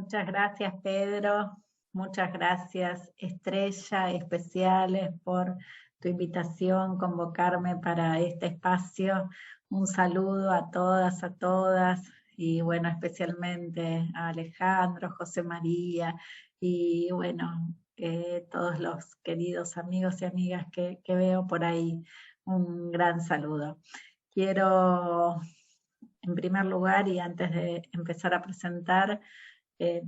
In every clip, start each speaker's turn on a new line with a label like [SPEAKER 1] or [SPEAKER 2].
[SPEAKER 1] Muchas gracias, Pedro. Muchas gracias, Estrella, especiales por tu invitación, convocarme para este espacio. Un saludo a todas, y bueno, especialmente a Alejandro, José María, y bueno, todos los queridos amigos y amigas que veo por ahí. Un gran saludo. Quiero, en primer lugar, y antes de empezar a presentar, eh,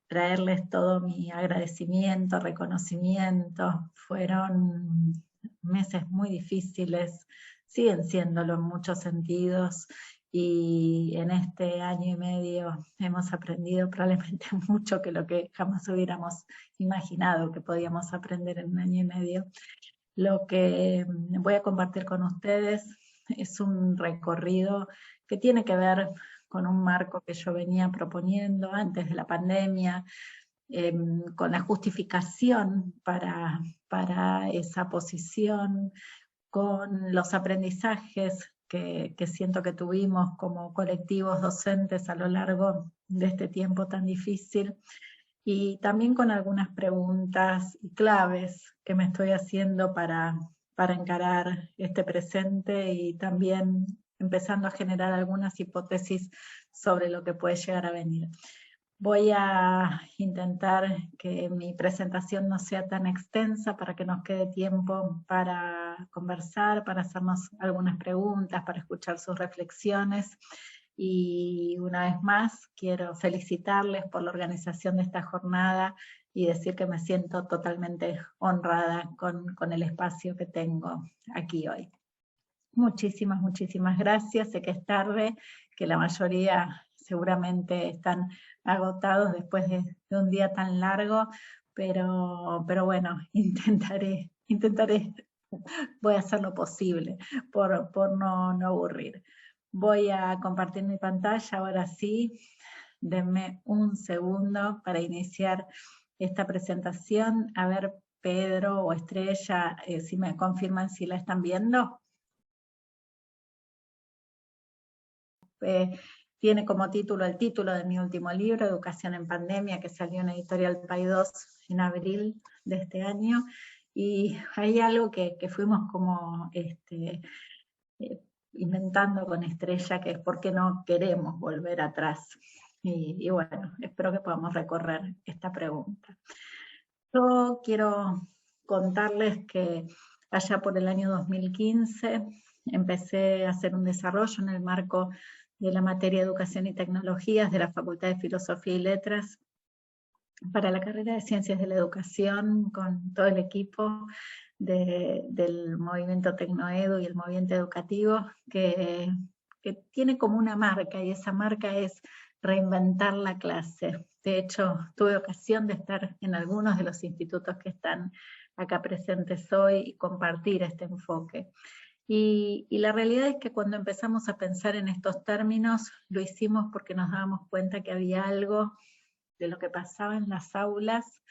[SPEAKER 1] traerles todo mi agradecimiento, reconocimiento. Fueron meses muy difíciles, siguen siéndolo en muchos sentidos, y en este año y medio hemos aprendido probablemente mucho que lo que jamás hubiéramos imaginado que podíamos aprender en un año y medio. Lo que voy a compartir con ustedes es un recorrido que tiene que ver con un marco que yo venía proponiendo antes de la pandemia, con la justificación para esa posición, con los aprendizajes que siento que tuvimos como colectivos docentes a lo largo de este tiempo tan difícil, y también con algunas preguntas y claves que me estoy haciendo para encarar este presente, y también empezando a generar algunas hipótesis sobre lo que puede llegar a venir. Voy a intentar que mi presentación no sea tan extensa para que nos quede tiempo para conversar, para hacernos algunas preguntas, para escuchar sus reflexiones. Y una vez más quiero felicitarles por la organización de esta jornada y decir que me siento totalmente honrada con el espacio que tengo aquí hoy. Muchísimas gracias. Sé que es tarde, que la mayoría seguramente están agotados después de un día tan largo, pero bueno, intentaré, voy a hacer lo posible por no aburrir. Voy a compartir mi pantalla ahora sí. Denme un segundo para iniciar esta presentación. A ver, Pedro o Estrella, si me confirman si la están viendo. Tiene como título el título de mi último libro, Educación en Pandemia, que salió en Editorial Paidós en abril de este año. Y hay algo que fuimos como inventando con Estrella, que es por qué no queremos volver atrás. Y bueno, espero que podamos recorrer esta pregunta. Yo quiero contarles que allá por el año 2015 empecé a hacer un desarrollo en el marco de la materia de Educación y Tecnologías de la Facultad de Filosofía y Letras para la carrera de Ciencias de la Educación, con todo el equipo del movimiento Tecnoedu y el movimiento educativo, que tiene como una marca, y esa marca es reinventar la clase. De hecho, tuve ocasión de estar en algunos de los institutos que están acá presentes hoy y compartir este enfoque. Y la realidad es que cuando empezamos a pensar en estos términos, lo hicimos porque nos dábamos cuenta que había algo de lo que pasaba en las aulas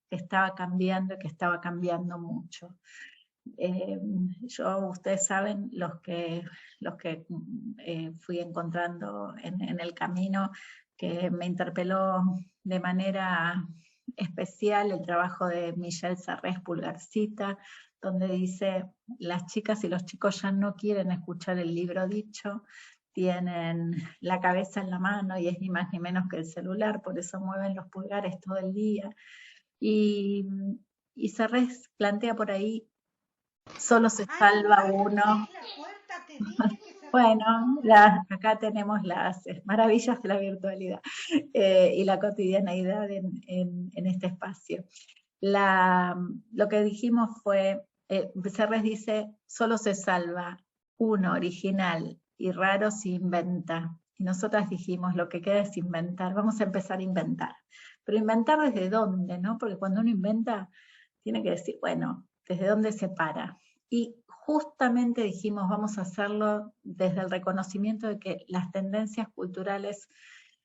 [SPEAKER 1] que estaba cambiando, y que estaba cambiando mucho. Ustedes saben, los que fui encontrando en el camino, que me interpeló de manera especial el trabajo de Michelle Sarrés Pulgarcita, donde dice: las chicas y los chicos ya no quieren escuchar el libro dicho, tienen la cabeza en la mano y es ni más ni menos que el celular, por eso mueven los pulgares todo el día. Y Sarrés plantea por ahí: solo se salva uno. Bueno, acá tenemos las maravillas de la virtualidad y la cotidianeidad en este espacio. Lo que dijimos fue, Serres dice: solo se salva uno original y raro si inventa. Y nosotras dijimos: lo que queda es inventar, vamos a empezar a inventar. Pero inventar desde dónde, ¿no? Porque cuando uno inventa, tiene que decir, bueno, ¿desde dónde se para? Y justamente dijimos: vamos a hacerlo desde el reconocimiento de que las tendencias culturales,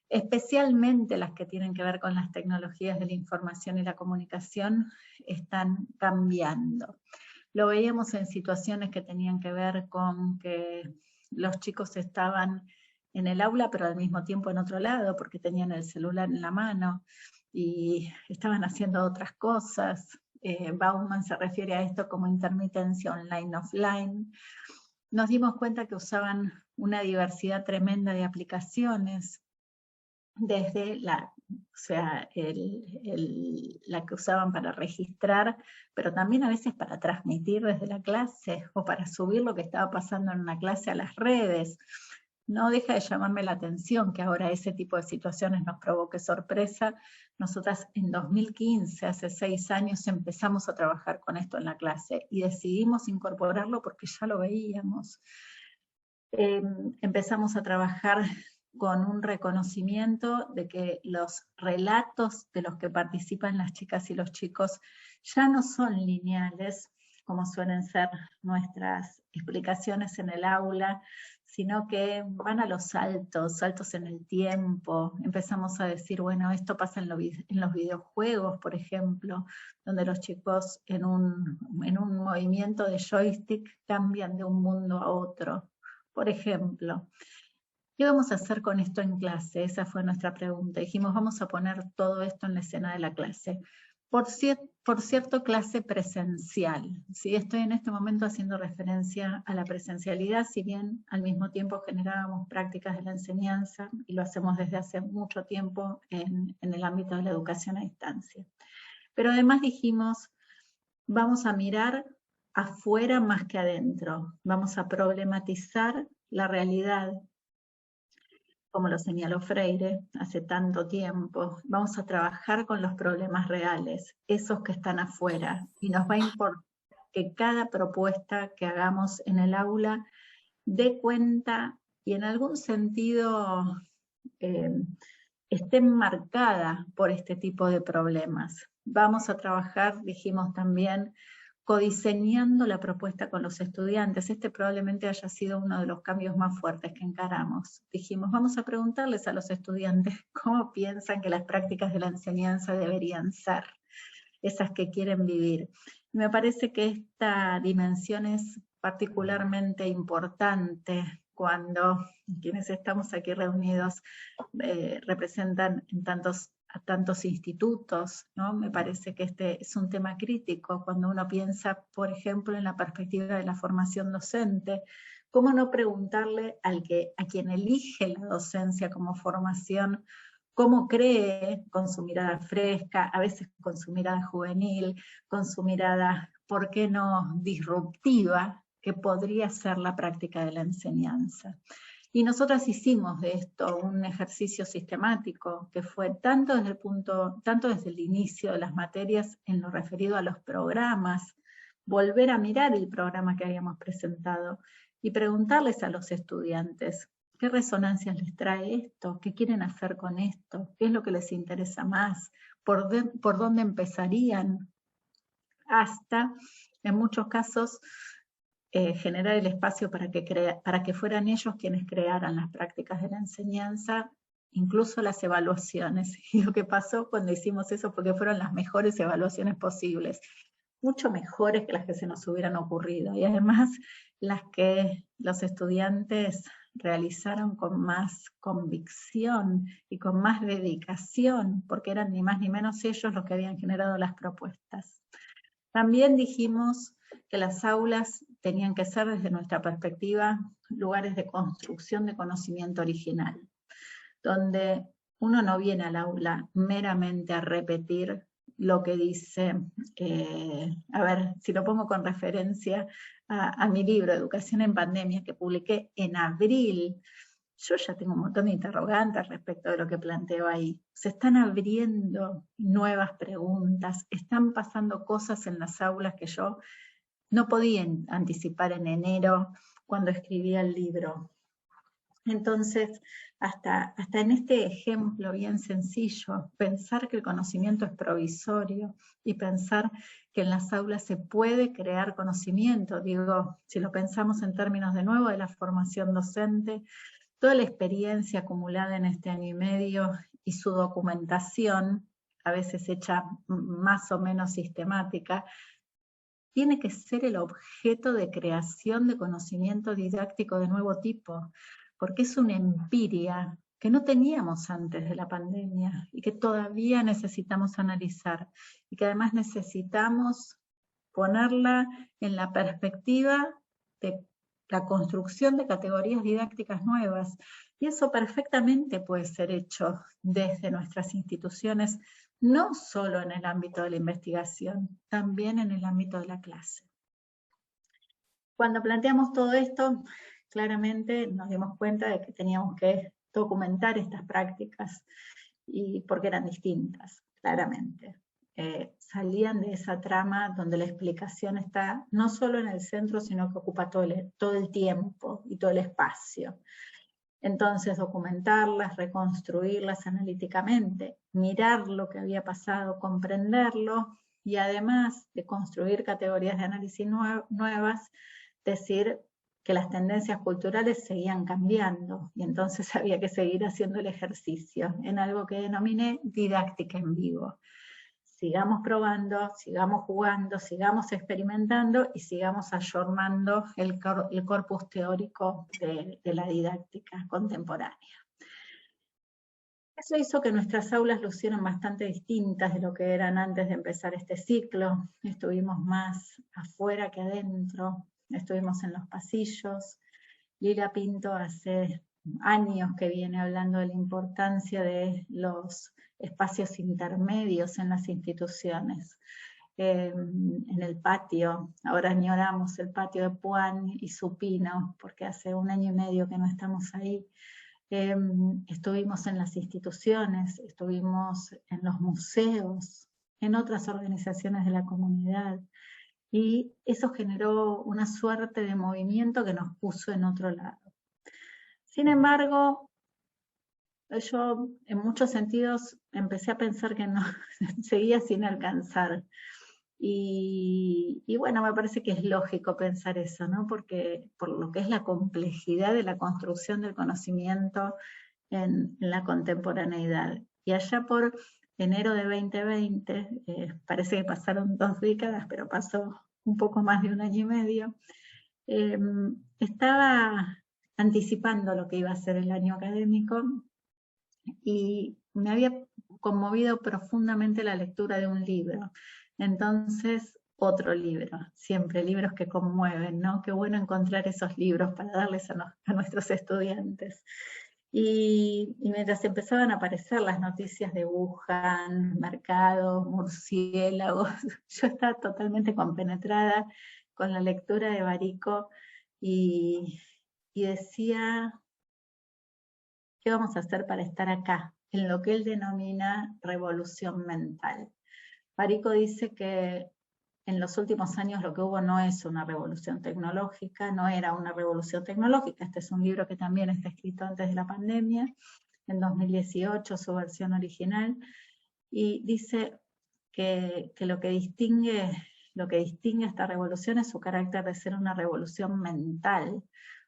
[SPEAKER 1] especialmente las que tienen que ver con las tecnologías de la información y la comunicación, están cambiando. Lo veíamos en situaciones que tenían que ver con que los chicos estaban en el aula, pero al mismo tiempo en otro lado, porque tenían el celular en la mano y estaban haciendo otras cosas. Bauman se refiere a esto como intermitencia online-offline. Nos dimos cuenta que usaban una diversidad tremenda de aplicaciones, desde la que usaban para registrar, pero también a veces para transmitir desde la clase, o para subir lo que estaba pasando en una clase a las redes. No deja de llamarme la atención que ahora ese tipo de situaciones nos provoque sorpresa. Nosotras en 2015, hace 6 años, empezamos a trabajar con esto en la clase y decidimos incorporarlo porque ya lo veíamos. Empezamos a trabajar con un reconocimiento de que los relatos de los que participan las chicas y los chicos ya no son lineales, como suelen ser nuestras explicaciones en el aula, sino que van a los saltos en el tiempo. Empezamos a decir, bueno, esto pasa en los videojuegos, por ejemplo, donde los chicos en un movimiento de joystick cambian de un mundo a otro. Por ejemplo, ¿qué vamos a hacer con esto en clase? Esa fue nuestra pregunta. Dijimos, vamos a poner todo esto en la escena de la clase. Por cierto, clase presencial. ¿Sí? Estoy en este momento haciendo referencia a la presencialidad, si bien al mismo tiempo generábamos prácticas de la enseñanza, y lo hacemos desde hace mucho tiempo en el ámbito de la educación a distancia. Pero además dijimos, vamos a mirar afuera más que adentro. Vamos a problematizar la realidad, como lo señaló Freire hace tanto tiempo. Vamos a trabajar con los problemas reales, esos que están afuera, y nos va a importar que cada propuesta que hagamos en el aula dé cuenta y en algún sentido esté marcada por este tipo de problemas. Vamos a trabajar, dijimos también, codiseñando la propuesta con los estudiantes. Este probablemente haya sido uno de los cambios más fuertes que encaramos. Dijimos, vamos a preguntarles a los estudiantes cómo piensan que las prácticas de la enseñanza deberían ser, esas que quieren vivir. Y me parece que esta dimensión es particularmente importante cuando quienes estamos aquí reunidos representan a tantos institutos, ¿no? Me parece que este es un tema crítico cuando uno piensa, por ejemplo, en la perspectiva de la formación docente. ¿Cómo no preguntarle a quien elige la docencia como formación, cómo cree, con su mirada fresca, a veces con su mirada juvenil, con su mirada, ¿por qué no disruptiva?, que podría ser la práctica de la enseñanza? Y nosotras hicimos de esto un ejercicio sistemático, que fue tanto desde el inicio de las materias en lo referido a los programas, volver a mirar el programa que habíamos presentado y preguntarles a los estudiantes, ¿qué resonancias les trae esto? ¿Qué quieren hacer con esto? ¿Qué es lo que les interesa más? ¿Por dónde empezarían? Hasta, en muchos casos, generar el espacio para que fueran ellos quienes crearan las prácticas de la enseñanza, incluso las evaluaciones. Y lo que pasó cuando hicimos eso fue que fueron las mejores evaluaciones posibles, mucho mejores que las que se nos hubieran ocurrido, y además las que los estudiantes realizaron con más convicción y con más dedicación, porque eran ni más ni menos ellos los que habían generado las propuestas. También dijimos que las aulas tenían que ser, desde nuestra perspectiva, lugares de construcción de conocimiento original, donde uno no viene al aula meramente a repetir lo que dice, a ver, si lo pongo con referencia a mi libro, Educación en Pandemia, que publiqué en abril. Yo ya tengo un montón de interrogantes respecto de lo que planteo ahí. Se están abriendo nuevas preguntas, están pasando cosas en las aulas que yo no podía anticipar en enero cuando escribía el libro. Entonces, hasta en este ejemplo bien sencillo, pensar que el conocimiento es provisorio y pensar que en las aulas se puede crear conocimiento, digo, si lo pensamos en términos de nuevo de la formación docente, toda la experiencia acumulada en este año y medio y su documentación, a veces hecha más o menos sistemática, tiene que ser el objeto de creación de conocimiento didáctico de nuevo tipo, porque es una empiria que no teníamos antes de la pandemia y que todavía necesitamos analizar y que además necesitamos ponerla en la perspectiva de la construcción de categorías didácticas nuevas. Y eso perfectamente puede ser hecho desde nuestras instituciones, no solo en el ámbito de la investigación, también en el ámbito de la clase. Cuando planteamos todo esto, claramente nos dimos cuenta de que teníamos que documentar estas prácticas y porque eran distintas, claramente. Salían de esa trama donde la explicación está no solo en el centro, sino que ocupa todo el tiempo y todo el espacio. Entonces, documentarlas, reconstruirlas analíticamente, mirar lo que había pasado, comprenderlo, y además de construir categorías de análisis nuevas, decir que las tendencias culturales seguían cambiando, y entonces había que seguir haciendo el ejercicio en algo que denominé didáctica en vivo. Sigamos probando, sigamos jugando, sigamos experimentando y sigamos ayornando el corpus teórico de la didáctica contemporánea. Eso hizo que nuestras aulas lucieran bastante distintas de lo que eran antes de empezar este ciclo. Estuvimos más afuera que adentro, estuvimos en los pasillos. Lila Pinto hace años que viene hablando de la importancia de los espacios intermedios en las instituciones. En el patio, ahora añoramos el patio de Puan y Supino, porque hace 1 año y medio que no estamos ahí. Estuvimos en las instituciones, estuvimos en los museos, en otras organizaciones de la comunidad, y eso generó una suerte de movimiento que nos puso en otro lado. Sin embargo, yo en muchos sentidos empecé a pensar que no, seguía sin alcanzar. Y bueno, me parece que es lógico pensar eso, ¿no? Porque por lo que es la complejidad de la construcción del conocimiento en la contemporaneidad. Y allá por enero de 2020, parece que pasaron 2 décadas, pero pasó un poco más de 1 año y medio, estaba anticipando lo que iba a ser el año académico y me había conmovido profundamente la lectura de un libro. Entonces, otro libro, siempre libros que conmueven, ¿no? Qué bueno encontrar esos libros para darles a nuestros estudiantes. Y mientras empezaban a aparecer las noticias de Wuhan, mercados, murciélagos, yo estaba totalmente compenetrada con la lectura de Barico y decía, ¿qué vamos a hacer para estar acá? En lo que él denomina revolución mental. Barico dice que en los últimos años lo que hubo no es una revolución tecnológica, no era una revolución tecnológica. Este es un libro que también está escrito antes de la pandemia, en 2018, su versión original, y dice que lo que distingue esta revolución es su carácter de ser una revolución mental,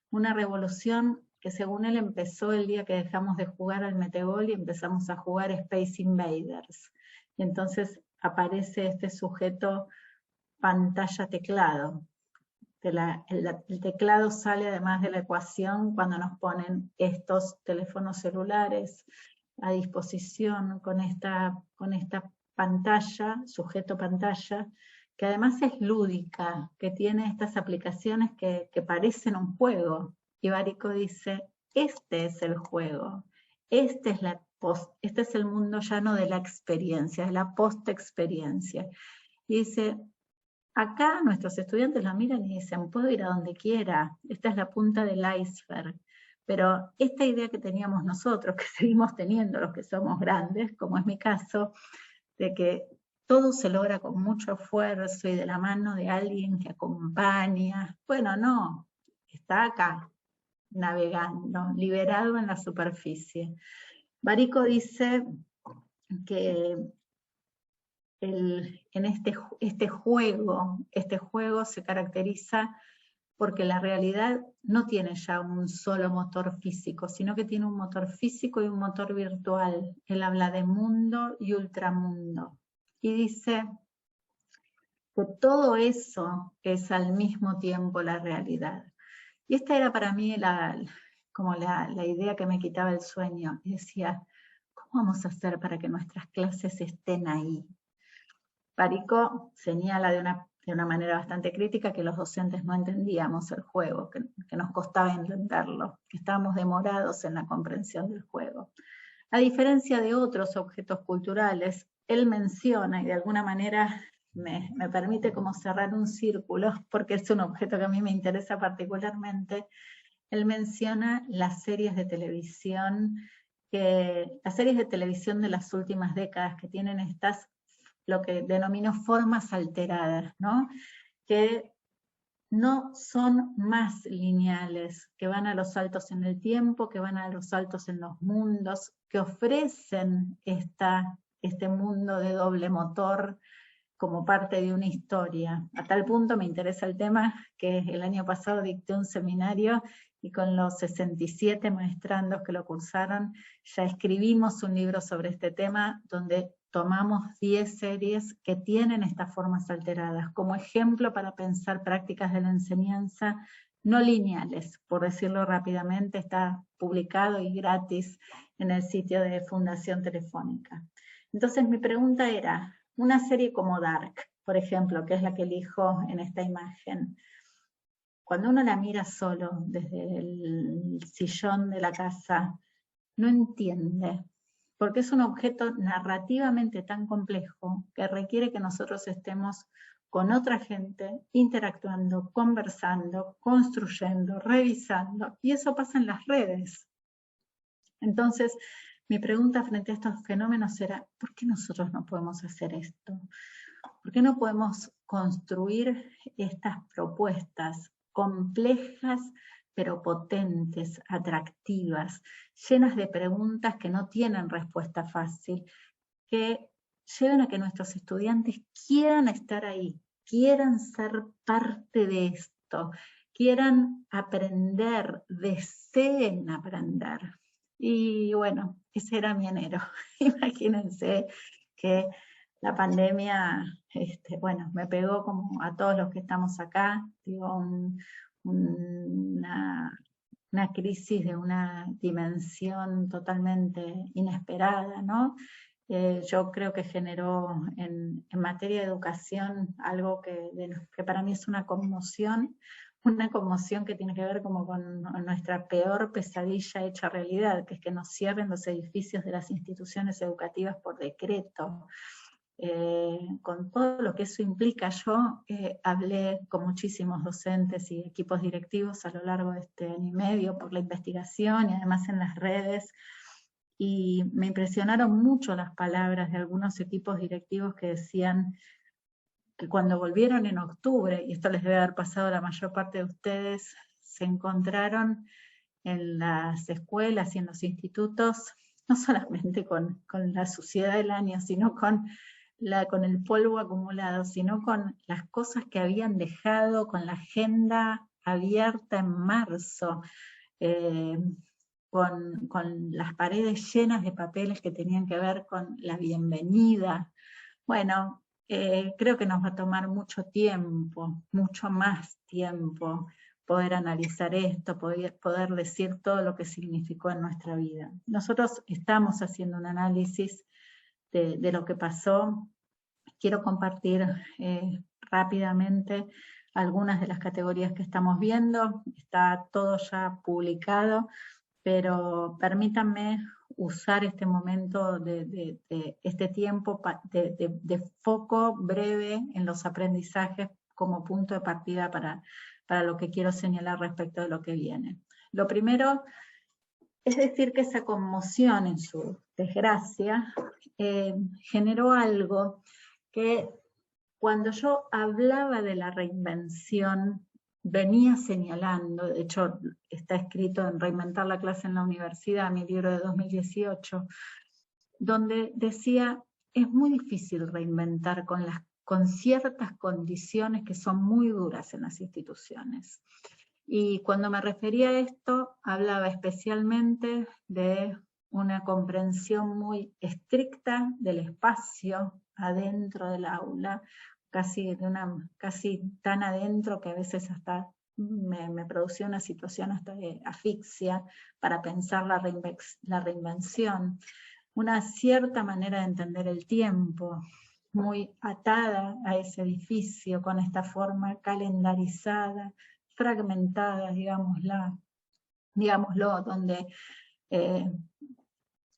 [SPEAKER 1] una revolución que según él empezó el día que dejamos de jugar al metegol y empezamos a jugar Space Invaders. Y entonces aparece este sujeto pantalla-teclado. El teclado sale además de la ecuación cuando nos ponen estos teléfonos celulares a disposición con esta pantalla, sujeto pantalla, que además es lúdica, que tiene estas aplicaciones que parecen un juego. Y Barico dice, este es el juego, este es el mundo ya no de la experiencia, de la post-experiencia. Y dice, acá nuestros estudiantes lo miran y dicen, puedo ir a donde quiera, esta es la punta del iceberg. Pero esta idea que teníamos nosotros, que seguimos teniendo los que somos grandes, como es mi caso, de que todo se logra con mucho esfuerzo y de la mano de alguien que acompaña. Bueno, no, está acá, navegando, liberado en la superficie. Barico dice que en este juego se caracteriza porque la realidad no tiene ya un solo motor físico, sino que tiene un motor físico y un motor virtual. Él habla de mundo y ultramundo. Y dice que todo eso es al mismo tiempo la realidad. Y esta era para mí como la idea que me quitaba el sueño. Y decía, ¿cómo vamos a hacer para que nuestras clases estén ahí? Parico señala de una manera bastante crítica que los docentes no entendíamos el juego, que nos costaba entenderlo, que estábamos demorados en la comprensión del juego. A diferencia de otros objetos culturales, él menciona, y de alguna manera me permite como cerrar un círculo, porque es un objeto que a mí me interesa particularmente, él menciona las series de televisión, las series de televisión de las últimas décadas que tienen estas, lo que denomino formas alteradas, ¿no? Que no son más lineales, que van a los saltos en el tiempo, que van a los saltos en los mundos, que ofrecen este mundo de doble motor como parte de una historia. A tal punto me interesa el tema que el año pasado dicté un seminario y con los 67 maestrandos que lo cursaron, ya escribimos un libro sobre este tema donde tomamos 10 series que tienen estas formas alteradas como ejemplo para pensar prácticas de la enseñanza no lineales, por decirlo rápidamente. Está publicado y gratis en el sitio de Fundación Telefónica. Entonces mi pregunta era, una serie como Dark, por ejemplo, que es la que elijo en esta imagen, cuando uno la mira solo desde el sillón de la casa, no entiende, porque es un objeto narrativamente tan complejo que requiere que nosotros estemos con otra gente, interactuando, conversando, construyendo, revisando, y eso pasa en las redes. Entonces, mi pregunta frente a estos fenómenos era, ¿por qué nosotros no podemos hacer esto? ¿Por qué no podemos construir estas propuestas complejas pero potentes, atractivas, llenas de preguntas que no tienen respuesta fácil, que lleven a que nuestros estudiantes quieran estar ahí, quieran ser parte de esto, quieran aprender, deseen aprender? Y bueno, ese era mi enero. Imagínense que la pandemia, bueno, me pegó como a todos los que estamos acá, digo, una crisis de una dimensión totalmente inesperada, ¿no? Yo creo que generó en materia de educación algo que para mí es una conmoción que tiene que ver como con nuestra peor pesadilla hecha realidad, que es que nos cierren los edificios de las instituciones educativas por decreto. Con todo lo que eso implica. Yo hablé con muchísimos docentes y equipos directivos a lo largo de este año y medio por la investigación y además en las redes, y me impresionaron mucho las palabras de algunos equipos directivos que decían que cuando volvieron en octubre, y esto les debe haber pasado a la mayor parte de ustedes, se encontraron en las escuelas y en los institutos, no solamente con la suciedad del año, sino con el polvo acumulado, sino con las cosas que habían dejado, con la agenda abierta en marzo, con las paredes llenas de papeles que tenían que ver con la bienvenida. Bueno, creo que nos va a tomar mucho tiempo, mucho más tiempo, poder analizar esto, poder decir todo lo que significó en nuestra vida. Nosotros estamos haciendo un análisis de lo que pasó. Quiero compartir rápidamente algunas de las categorías que estamos viendo. Está todo ya publicado, pero permítanme usar este momento de este tiempo de foco breve en los aprendizajes como punto de partida para lo que quiero señalar respecto de lo que viene. Lo primero es decir que esa conmoción, en su desgracia, generó algo que cuando yo hablaba de la reinvención venía señalando, de hecho está escrito en Reinventar la clase en la universidad, mi libro de 2018, donde decía, es muy difícil reinventar con ciertas condiciones que son muy duras en las instituciones. Y cuando me refería a esto, hablaba especialmente de una comprensión muy estricta del espacio adentro del aula, casi tan adentro que a veces hasta me producía una situación hasta de asfixia para pensar la reinvención, una cierta manera de entender el tiempo, muy atada a ese edificio, con esta forma calendarizada, fragmentada, digámoslo, donde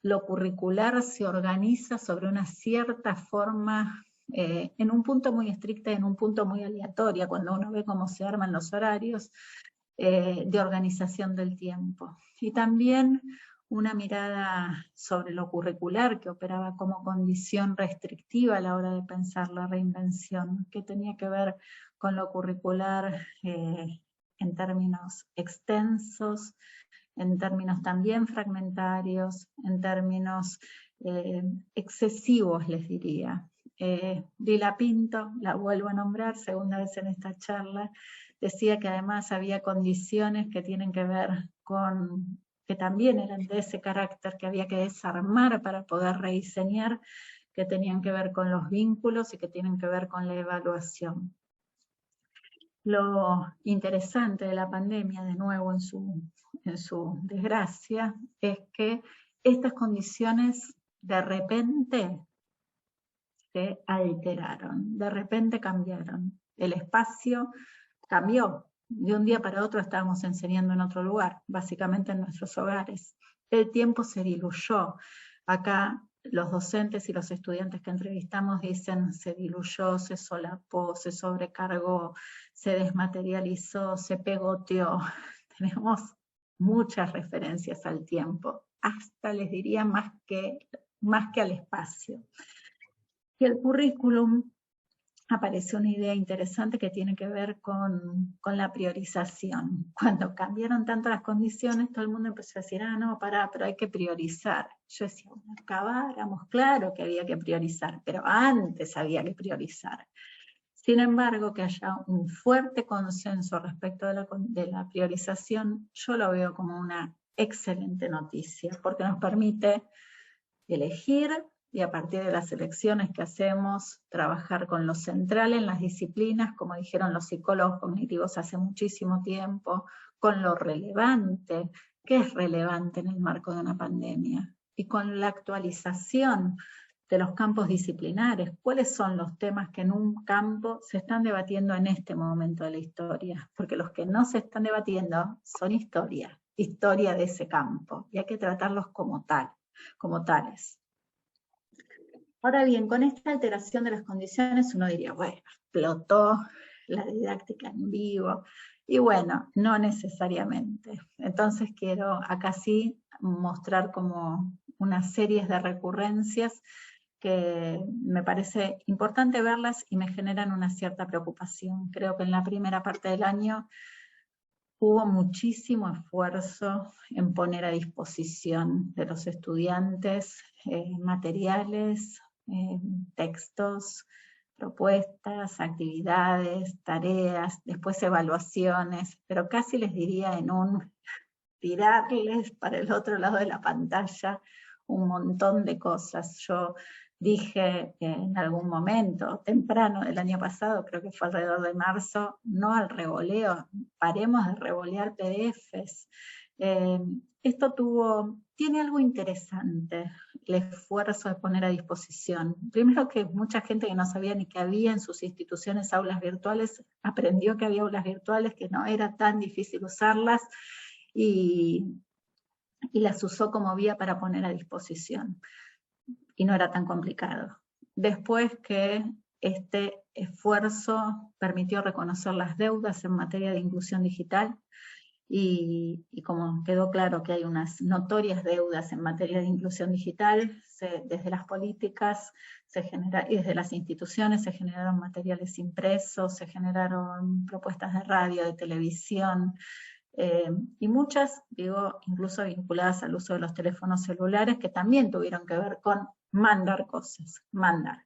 [SPEAKER 1] lo curricular se organiza sobre una cierta forma, en un punto muy estricta y en un punto muy aleatoria, cuando uno ve cómo se arman los horarios, de organización del tiempo. Y también una mirada sobre lo curricular que operaba como condición restrictiva a la hora de pensar la reinvención, que tenía que ver con lo curricular en términos extensos, en términos también fragmentarios, en términos excesivos, les diría. Lila Pinto, la vuelvo a nombrar, segunda vez en esta charla, decía que además había condiciones que tienen que ver con, que también eran de ese carácter, que había que desarmar para poder rediseñar, que tenían que ver con los vínculos y que tienen que ver con la evaluación. Lo interesante de la pandemia, de nuevo en su desgracia, es que estas condiciones de repente se alteraron, de repente cambiaron. El espacio cambió. De un día para otro estábamos enseñando en otro lugar, básicamente en nuestros hogares. El tiempo se diluyó. Acá los docentes y los estudiantes que entrevistamos dicen se diluyó, se solapó, se sobrecargó, se desmaterializó, se pegoteó. Tenemos muchas referencias al tiempo, hasta les diría más que al espacio. Y el currículum, apareció una idea interesante que tiene que ver con la priorización. Cuando cambiaron tanto las condiciones, todo el mundo empezó a decir, no, pero hay que priorizar. Yo decía, bueno, acabáramos, claro que había que priorizar, pero antes había que priorizar. Sin embargo, que haya un fuerte consenso respecto de la priorización, yo lo veo como una excelente noticia, porque nos permite elegir y a partir de las elecciones que hacemos, trabajar con lo central en las disciplinas, como dijeron los psicólogos cognitivos hace muchísimo tiempo, con lo relevante, ¿qué es relevante en el marco de una pandemia? Y con la actualización de los campos disciplinares, ¿cuáles son los temas que en un campo se están debatiendo en este momento de la historia? Porque los que no se están debatiendo son historia de ese campo, y hay que tratarlos como tales. Ahora bien, con esta alteración de las condiciones uno diría, bueno, explotó la didáctica en vivo, y bueno, no necesariamente. Entonces quiero acá sí mostrar como unas series de recurrencias que me parece importante verlas y me generan una cierta preocupación. Creo que en la primera parte del año hubo muchísimo esfuerzo en poner a disposición de los estudiantes materiales, textos, propuestas, actividades, tareas, después evaluaciones, pero casi les diría en un tirarles para el otro lado de la pantalla un montón de cosas. Yo dije en algún momento, temprano del año pasado, creo que fue alrededor de marzo, no al revoleo, paremos de revolear PDFs. Esto tiene algo interesante, el esfuerzo de poner a disposición. Primero que mucha gente que no sabía ni que había en sus instituciones aulas virtuales, aprendió que había aulas virtuales, que no era tan difícil usarlas, y las usó como vía para poner a disposición. Y no era tan complicado. Después que este esfuerzo permitió reconocer las deudas en materia de inclusión digital, y como quedó claro que hay unas notorias deudas en materia de inclusión digital, desde las políticas y desde las instituciones se generaron materiales impresos, se generaron propuestas de radio, de televisión, y muchas, incluso vinculadas al uso de los teléfonos celulares, que también tuvieron que ver con mandar cosas, mandar.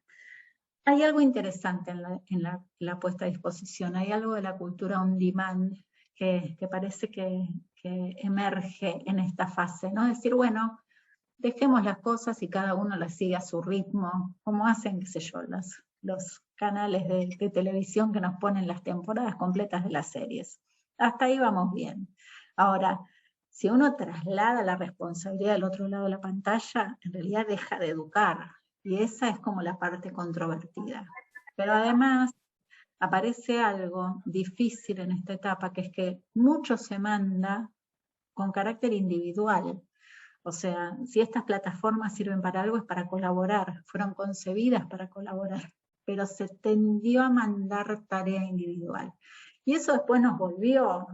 [SPEAKER 1] Hay algo interesante en la puesta a disposición, hay algo de la cultura on demand que parece que emerge en esta fase, ¿no? Es decir, bueno, dejemos las cosas y cada uno las sigue a su ritmo, como hacen, qué sé yo, los canales de televisión que nos ponen las temporadas completas de las series. Hasta ahí vamos bien. Ahora, si uno traslada la responsabilidad al otro lado de la pantalla, en realidad deja de educar. Y esa es como la parte controvertida. Pero además aparece algo difícil en esta etapa, que es que mucho se manda con carácter individual. O sea, si estas plataformas sirven para algo es para colaborar, fueron concebidas para colaborar, pero se tendió a mandar tarea individual. Y eso después nos volvió,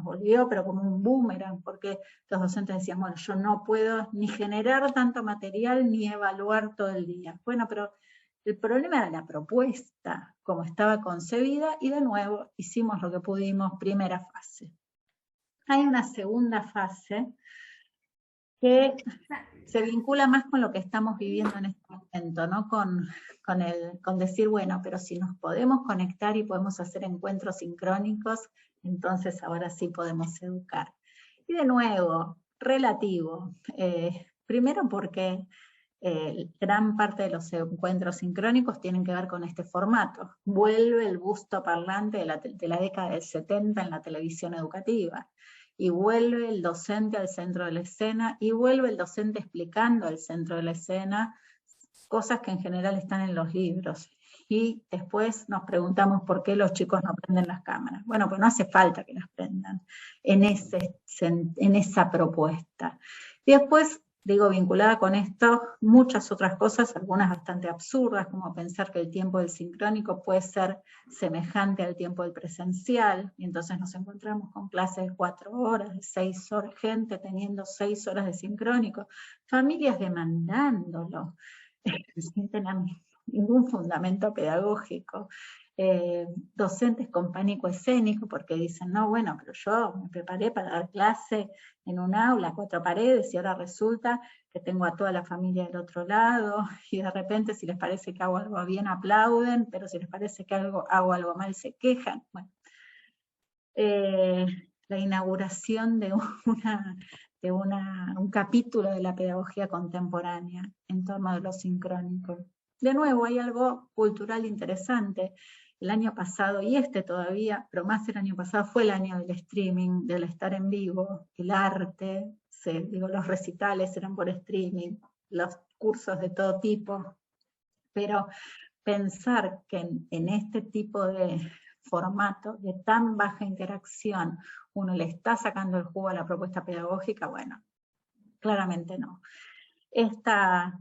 [SPEAKER 1] pero como un boomerang, porque los docentes decían, bueno, yo no puedo ni generar tanto material ni evaluar todo el día. Bueno, pero el problema era la propuesta, como estaba concebida, y de nuevo hicimos lo que pudimos, primera fase. Hay una segunda fase que se vincula más con lo que estamos viviendo en este momento, ¿no? Con decir, bueno, pero si nos podemos conectar y podemos hacer encuentros sincrónicos, entonces ahora sí podemos educar. Y de nuevo, relativo. Primero porque gran parte de los encuentros sincrónicos tienen que ver con este formato. Vuelve el busto parlante de la década del 70 en la televisión educativa. Y vuelve el docente al centro de la escena, y vuelve el docente explicando al centro de la escena cosas que en general están en los libros. Y después nos preguntamos por qué los chicos no prenden las cámaras. Bueno, pues no hace falta que las prendan en esa propuesta. Y después, digo, vinculada con esto, muchas otras cosas, algunas bastante absurdas, como pensar que el tiempo del sincrónico puede ser semejante al tiempo del presencial, y entonces nos encontramos con clases de 4 horas, de 6 horas, gente teniendo 6 horas de sincrónico, familias demandándolo, sin tener ningún fundamento pedagógico, docentes con pánico escénico, porque dicen, no, bueno, pero yo me preparé para dar clase en un aula, 4 paredes, y ahora resulta que tengo a toda la familia del otro lado, y de repente si les parece que hago algo bien aplauden, pero si les parece que hago algo mal se quejan. Bueno, la inauguración de un capítulo de la pedagogía contemporánea en torno de lo sincrónico. De nuevo, hay algo cultural interesante. El año pasado, y todavía, pero más el año pasado, fue el año del streaming, del estar en vivo, el arte, los recitales eran por streaming, los cursos de todo tipo, pero pensar que en este tipo de formato, de tan baja interacción, uno le está sacando el jugo a la propuesta pedagógica, bueno, claramente no. Estas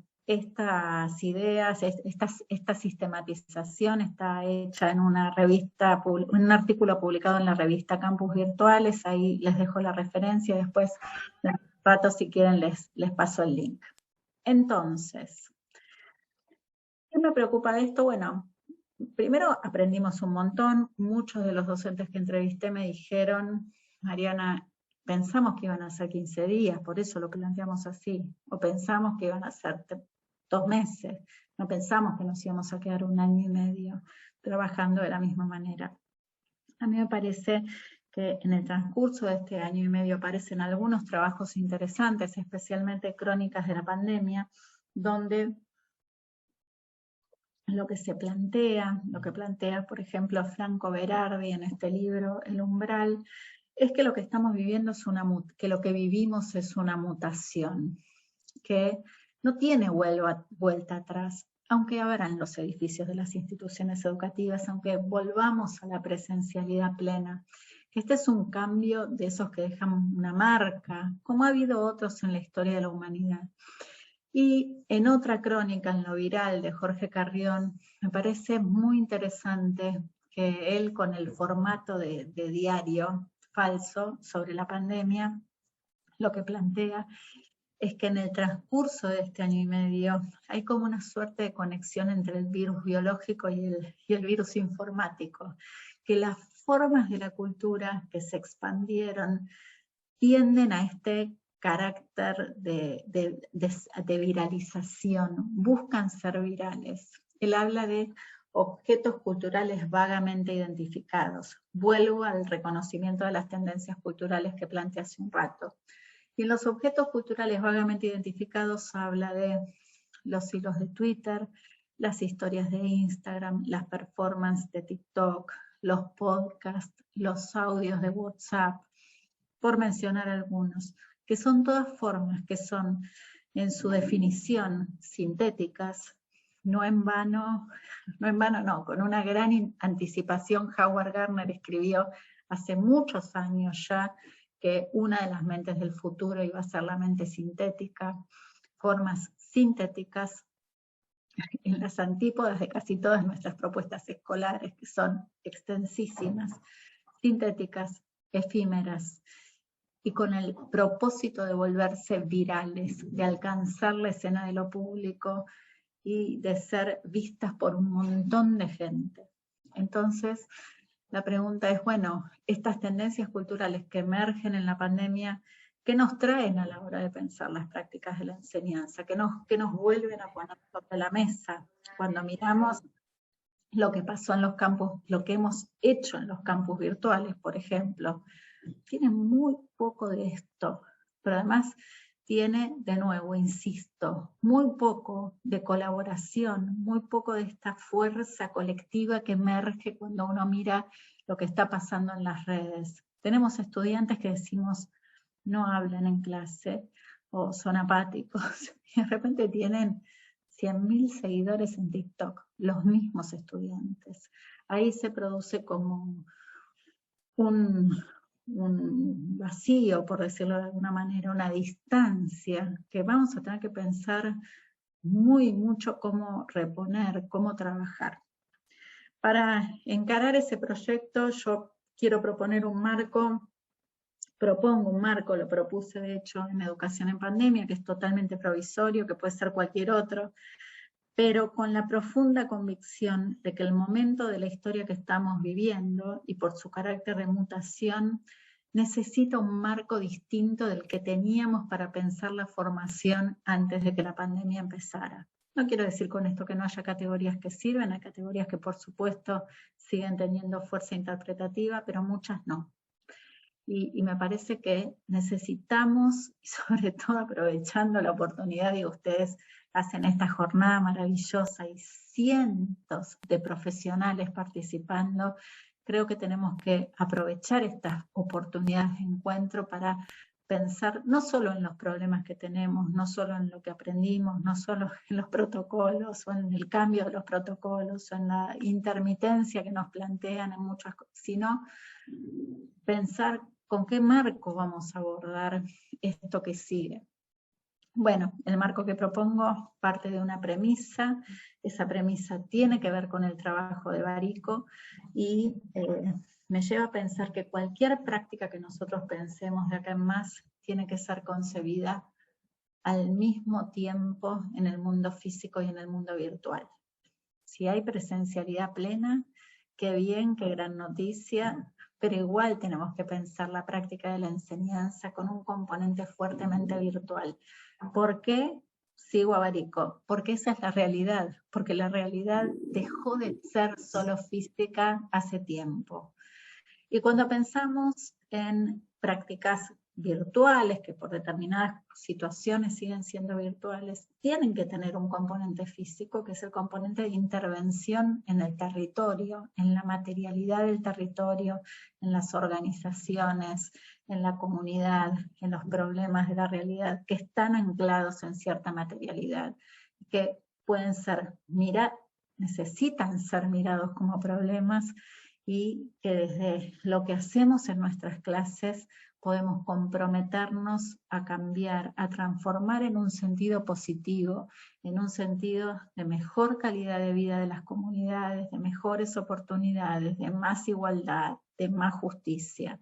[SPEAKER 1] ideas, esta sistematización está hecha en una revista, un artículo publicado en la revista Campus Virtuales, ahí les dejo la referencia, después de un rato si quieren les paso el link. Entonces, ¿qué me preocupa de esto? Bueno, primero aprendimos un montón, muchos de los docentes que entrevisté me dijeron, Mariana, pensamos que iban a ser 15 días, por eso lo planteamos así, o pensamos que iban a ser 2 meses, no pensamos que nos íbamos a quedar 1 año y medio trabajando de la misma manera. A mí me parece que en el transcurso de este año y medio aparecen algunos trabajos interesantes, especialmente crónicas de la pandemia, donde lo que plantea, por ejemplo, Franco Berardi en este libro, El Umbral, es que lo que estamos viviendo que lo que vivimos es una mutación, que no tiene vuelta atrás, aunque abran los edificios de las instituciones educativas, aunque volvamos a la presencialidad plena. Este es un cambio de esos que dejan una marca, como ha habido otros en la historia de la humanidad. Y en otra crónica, en Lo Viral, de Jorge Carrión, me parece muy interesante que él, con el formato de diario falso sobre la pandemia, lo que plantea es que en el transcurso de este año y medio hay como una suerte de conexión entre el virus biológico y el virus informático, que las formas de la cultura que se expandieron tienden a este carácter de viralización, buscan ser virales. Él habla de objetos culturales vagamente identificados. Vuelvo al reconocimiento de las tendencias culturales que planteé hace un rato. Y en los objetos culturales vagamente identificados habla de los hilos de Twitter, las historias de Instagram, las performances de TikTok, los podcasts, los audios de WhatsApp, por mencionar algunos, que son todas formas que son en su definición sintéticas, no en vano, con una gran anticipación. Howard Gardner escribió hace muchos años ya que una de las mentes del futuro iba a ser la mente sintética, formas sintéticas en las antípodas de casi todas nuestras propuestas escolares, que son extensísimas, sintéticas, efímeras, y con el propósito de volverse virales, de alcanzar la escena de lo público y de ser vistas por un montón de gente. Entonces, la pregunta es, bueno, estas tendencias culturales que emergen en la pandemia, ¿qué nos traen a la hora de pensar las prácticas de la enseñanza? ¿Qué nos vuelven a poner sobre la mesa? Cuando miramos lo que pasó en los campus, lo que hemos hecho en los campus virtuales, por ejemplo, tiene muy poco de esto, pero además tiene, de nuevo, insisto, muy poco de colaboración, muy poco de esta fuerza colectiva que emerge cuando uno mira lo que está pasando en las redes. Tenemos estudiantes que decimos no hablan en clase o son apáticos y de repente tienen 100.000 seguidores en TikTok, los mismos estudiantes. Ahí se produce como un vacío, por decirlo de alguna manera, una distancia que vamos a tener que pensar mucho cómo reponer, cómo trabajar. Para encarar ese proyecto yo quiero proponer un marco, lo propuse de hecho en Educación en Pandemia, que es totalmente provisorio, que puede ser cualquier otro, pero con la profunda convicción de que el momento de la historia que estamos viviendo, y por su carácter de mutación, necesita un marco distinto del que teníamos para pensar la formación antes de que la pandemia empezara. No quiero decir con esto que no haya categorías que sirven, hay categorías que por supuesto siguen teniendo fuerza interpretativa, pero muchas no. Y me parece que necesitamos, y sobre todo aprovechando la oportunidad de ustedes hacen esta jornada maravillosa y cientos de profesionales participando, creo que tenemos que aprovechar estas oportunidades de encuentro para pensar no solo en los problemas que tenemos, no solo en lo que aprendimos, no solo en los protocolos o en el cambio de los protocolos o en la intermitencia que nos plantean en muchas cosas, sino pensar con qué marco vamos a abordar esto que sigue. Bueno, el marco que propongo parte de una premisa, esa premisa tiene que ver con el trabajo de Barico y me lleva a pensar que cualquier práctica que nosotros pensemos de acá en más tiene que ser concebida al mismo tiempo en el mundo físico y en el mundo virtual. Si hay presencialidad plena, qué bien, qué gran noticia, pero igual tenemos que pensar la práctica de la enseñanza con un componente fuertemente virtual. ¿Por qué sigo a Barico? Porque esa es la realidad, porque la realidad dejó de ser solo física hace tiempo. Y cuando pensamos en prácticas virtuales, que por determinadas situaciones siguen siendo virtuales, tienen que tener un componente físico, que es el componente de intervención en el territorio, en la materialidad del territorio, en las organizaciones, en la comunidad, en los problemas de la realidad, que están anclados en cierta materialidad, que pueden ser necesitan ser mirados como problemas, y que desde lo que hacemos en nuestras clases podemos comprometernos a cambiar, a transformar en un sentido positivo, en un sentido de mejor calidad de vida de las comunidades, de mejores oportunidades, de más igualdad, de más justicia.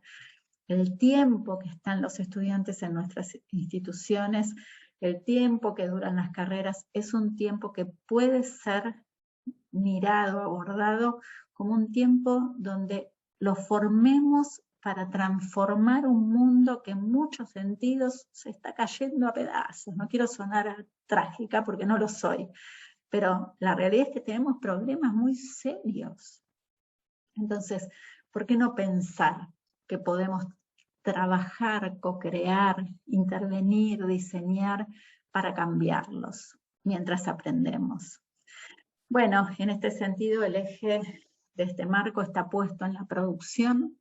[SPEAKER 1] El tiempo que están los estudiantes en nuestras instituciones, el tiempo que duran las carreras, es un tiempo que puede ser mirado, abordado como un tiempo donde lo formemos para transformar un mundo que en muchos sentidos se está cayendo a pedazos. No quiero sonar trágica porque no lo soy, pero la realidad es que tenemos problemas muy serios. Entonces, ¿por qué no pensar que podemos trabajar, co-crear, intervenir, diseñar para cambiarlos mientras aprendemos? Bueno, en este sentido el eje de este marco está puesto en la producción,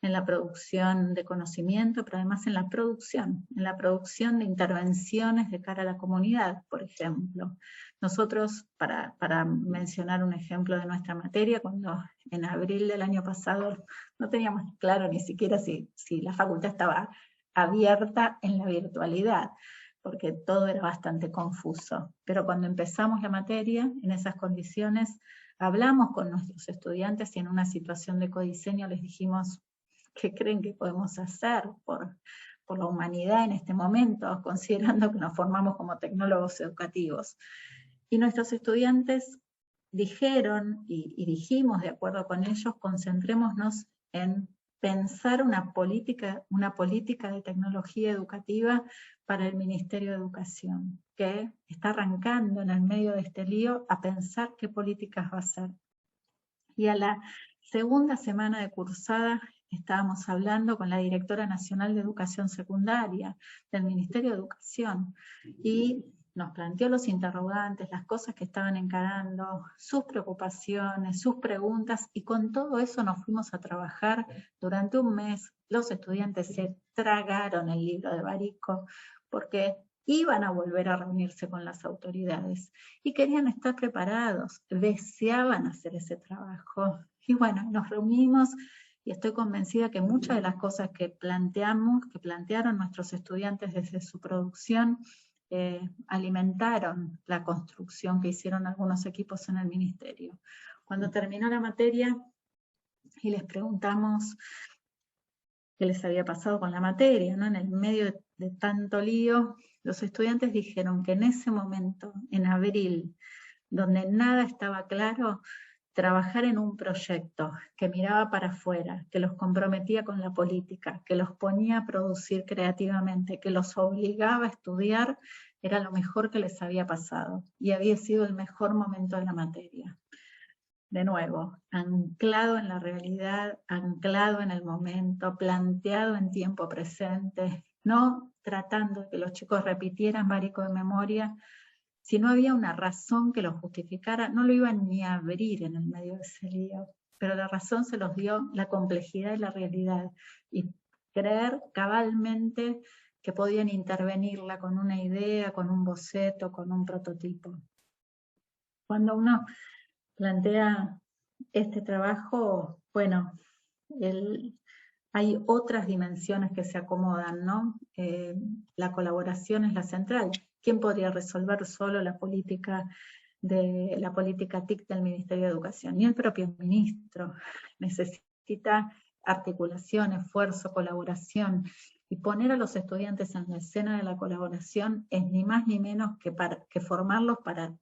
[SPEAKER 1] en la producción de conocimiento, pero además en la producción de intervenciones de cara a la comunidad, por ejemplo. Nosotros, para mencionar un ejemplo de nuestra materia, cuando en abril del año pasado no teníamos claro ni siquiera si la facultad estaba abierta en la virtualidad, porque todo era bastante confuso. Pero cuando empezamos la materia, en esas condiciones, hablamos con nuestros estudiantes y en una situación de codiseño les dijimos, ¿qué creen que podemos hacer por la humanidad en este momento, considerando que nos formamos como tecnólogos educativos? Y nuestros estudiantes dijeron, y dijimos de acuerdo con ellos, concentrémonos en pensar una política de tecnología educativa para el Ministerio de Educación, que está arrancando en el medio de este lío a pensar qué políticas va a hacer. Y a la segunda semana de cursada estábamos hablando con la Directora Nacional de Educación Secundaria del Ministerio de Educación y nos planteó los interrogantes, las cosas que estaban encarando, sus preocupaciones, sus preguntas, y con todo eso nos fuimos a trabajar durante un mes. Los estudiantes se tragaron el libro de Barico porque iban a volver a reunirse con las autoridades y querían estar preparados, deseaban hacer ese trabajo. Y bueno, nos reunimos y estoy convencida que muchas de las cosas que plantearon nuestros estudiantes desde su producción, alimentaron la construcción que hicieron algunos equipos en el ministerio. Cuando terminó la materia y les preguntamos qué les había pasado con la materia, ¿no? En el medio de tanto lío, los estudiantes dijeron que en ese momento, en abril, donde nada estaba claro, trabajar en un proyecto que miraba para afuera, que los comprometía con la política, que los ponía a producir creativamente, que los obligaba a estudiar, era lo mejor que les había pasado y había sido el mejor momento de la materia. De nuevo, anclado en la realidad, anclado en el momento, planteado en tiempo presente, no tratando de que los chicos repitieran Barico de memoria. Si no había una razón que lo justificara, no lo iban ni a abrir en el medio de ese lío. Pero la razón se los dio la complejidad de la realidad y creer cabalmente que podían intervenirla con una idea, con un boceto, con un prototipo. Cuando uno plantea este trabajo, bueno, hay otras dimensiones que se acomodan, ¿no? La colaboración es la central. ¿Quién podría resolver solo la política TIC del Ministerio de Educación? Ni el propio ministro. Necesita articulación, esfuerzo, colaboración. Y poner a los estudiantes en la escena de la colaboración es ni más ni menos que formarlos para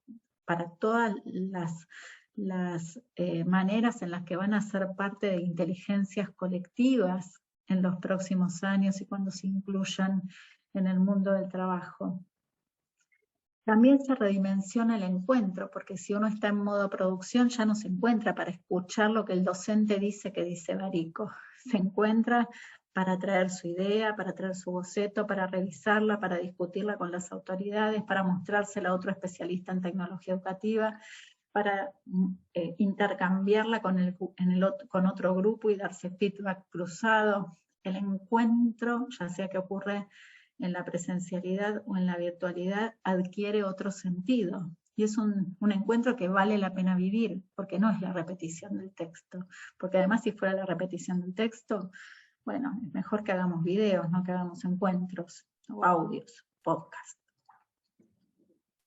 [SPEAKER 1] todas las maneras en las que van a ser parte de inteligencias colectivas en los próximos años y cuando se incluyan en el mundo del trabajo. También se redimensiona el encuentro, porque si uno está en modo producción ya no se encuentra para escuchar lo que el docente dice que dice Barico. Se encuentra para traer su idea, para traer su boceto, para revisarla, para discutirla con las autoridades, para mostrársela a otro especialista en tecnología educativa, para intercambiarla con otro grupo y darse feedback cruzado. El encuentro, ya sea que ocurre en la presencialidad o en la virtualidad, adquiere otro sentido. Y es un encuentro que vale la pena vivir, porque no es la repetición del texto. Porque además si fuera la repetición del texto, bueno, es mejor que hagamos videos, no que hagamos encuentros, o audios, podcast.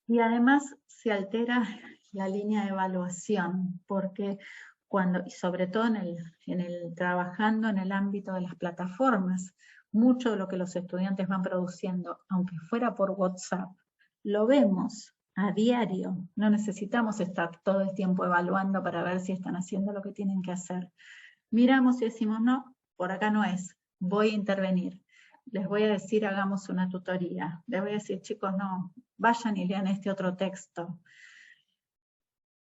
[SPEAKER 1] Y además se altera la línea de evaluación, porque y sobre todo trabajando en el ámbito de las plataformas, mucho de lo que los estudiantes van produciendo, aunque fuera por WhatsApp, lo vemos a diario. No necesitamos estar todo el tiempo evaluando para ver si están haciendo lo que tienen que hacer. Miramos y decimos, no, por acá no es, voy a intervenir. Les voy a decir, hagamos una tutoría. Les voy a decir, chicos, no, vayan y lean este otro texto.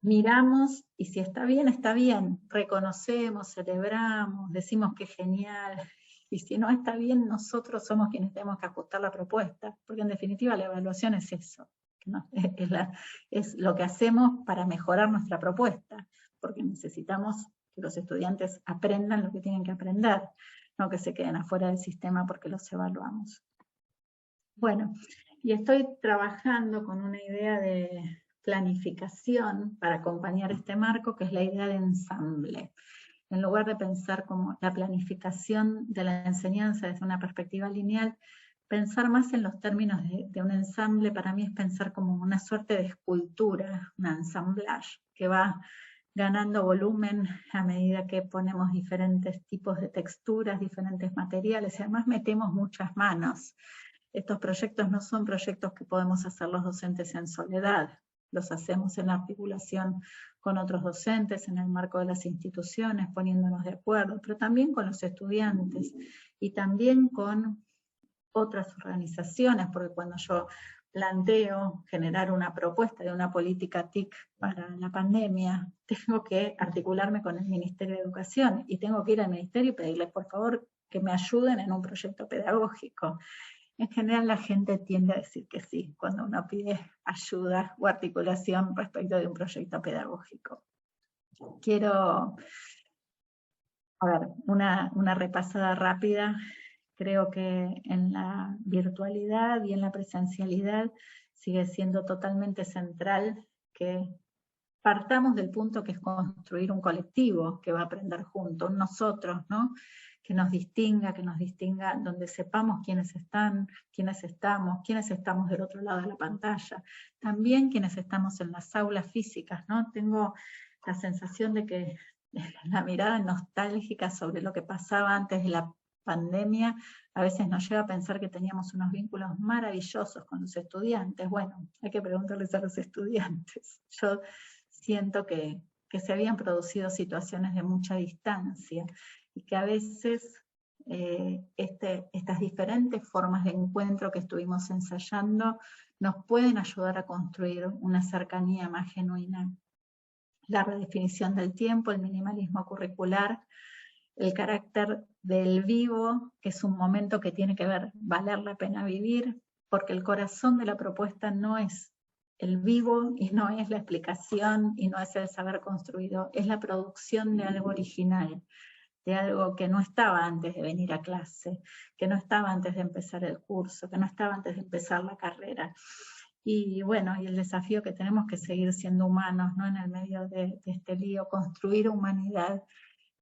[SPEAKER 1] Miramos y si está bien, reconocemos, celebramos, decimos que es genial, y si no está bien, nosotros somos quienes tenemos que ajustar la propuesta, porque en definitiva la evaluación es eso, ¿no? Es lo que hacemos para mejorar nuestra propuesta, porque necesitamos que los estudiantes aprendan lo que tienen que aprender. no que se queden afuera del sistema porque los evaluamos. Bueno, y estoy trabajando con una idea de planificación para acompañar este marco, que es la idea de ensamble. En lugar de pensar como la planificación de la enseñanza desde una perspectiva lineal, pensar más en los términos de un ensamble para mí es pensar como una suerte de escultura, un ensamblage, que va ganando volumen a medida que ponemos diferentes tipos de texturas, diferentes materiales, y además metemos muchas manos. Estos proyectos no son proyectos que podemos hacer los docentes en soledad, los hacemos en articulación con otros docentes, en el marco de las instituciones, poniéndonos de acuerdo, pero también con los estudiantes y también con otras organizaciones, porque cuando yo planteo generar una propuesta de una política TIC para la pandemia, tengo que articularme con el Ministerio de Educación y tengo que ir al Ministerio y pedirles por favor que me ayuden en un proyecto pedagógico. En general la gente tiende a decir que sí, cuando uno pide ayuda o articulación respecto de un proyecto pedagógico. Quiero, a ver, una repasada rápida. Creo que en la virtualidad y en la presencialidad sigue siendo totalmente central que partamos del punto que es construir un colectivo que va a aprender juntos, nosotros, ¿no? Que nos distinga donde sepamos quiénes están, quiénes estamos del otro lado de la pantalla. También quienes estamos en las aulas físicas, ¿no? Tengo la sensación de que la mirada nostálgica sobre lo que pasaba antes de la pandemia a veces nos lleva a pensar que teníamos unos vínculos maravillosos con los estudiantes. Bueno, hay que preguntarles a los estudiantes. Yo siento que se habían producido situaciones de mucha distancia y que a veces estas diferentes formas de encuentro que estuvimos ensayando nos pueden ayudar a construir una cercanía más genuina. La redefinición del tiempo, el minimalismo curricular, el carácter del vivo, que es un momento que tiene que valer la pena vivir, porque el corazón de la propuesta no es el vivo y no es la explicación y no es el saber construido, es la producción de algo original, de algo que no estaba antes de venir a clase, que no estaba antes de empezar el curso, que no estaba antes de empezar la carrera. Y bueno, y el desafío que tenemos que seguir siendo humanos, ¿no? En el medio de este lío, construir humanidad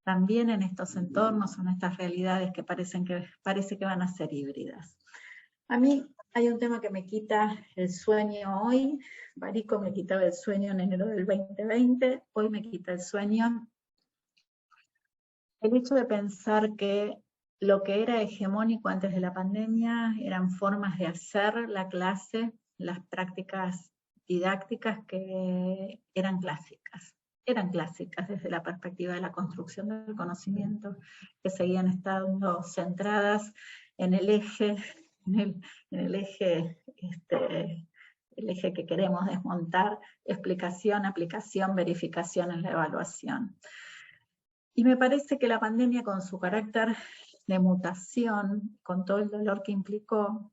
[SPEAKER 1] también en estos entornos, en estas realidades que parece que van a ser híbridas. A mí hay un tema que me quita el sueño hoy. Barico me quitaba el sueño en enero del 2020, hoy me quita el sueño. El hecho de pensar que lo que era hegemónico antes de la pandemia eran formas de hacer la clase, las prácticas didácticas que eran clásicas desde la perspectiva de la construcción del conocimiento, que seguían estando centradas en el eje, el eje que queremos desmontar, explicación, aplicación, verificación en la evaluación. Y me parece que la pandemia, con su carácter de mutación, con todo el dolor que implicó,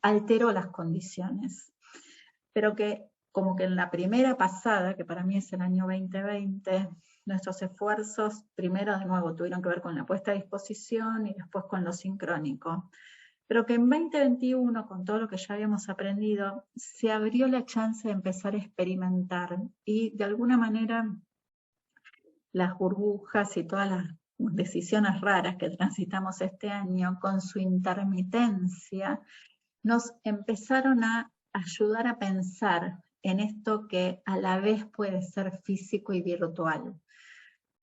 [SPEAKER 1] alteró las condiciones. Pero que, como que en la primera pasada, que para mí es el año 2020, nuestros esfuerzos, primero de nuevo, tuvieron que ver con la puesta a disposición y después con lo sincrónico. Pero que en 2021, con todo lo que ya habíamos aprendido, se abrió la chance de empezar a experimentar y de alguna manera las burbujas y todas las decisiones raras que transitamos este año, con su intermitencia, nos empezaron a ayudar a pensar en esto que a la vez puede ser físico y virtual.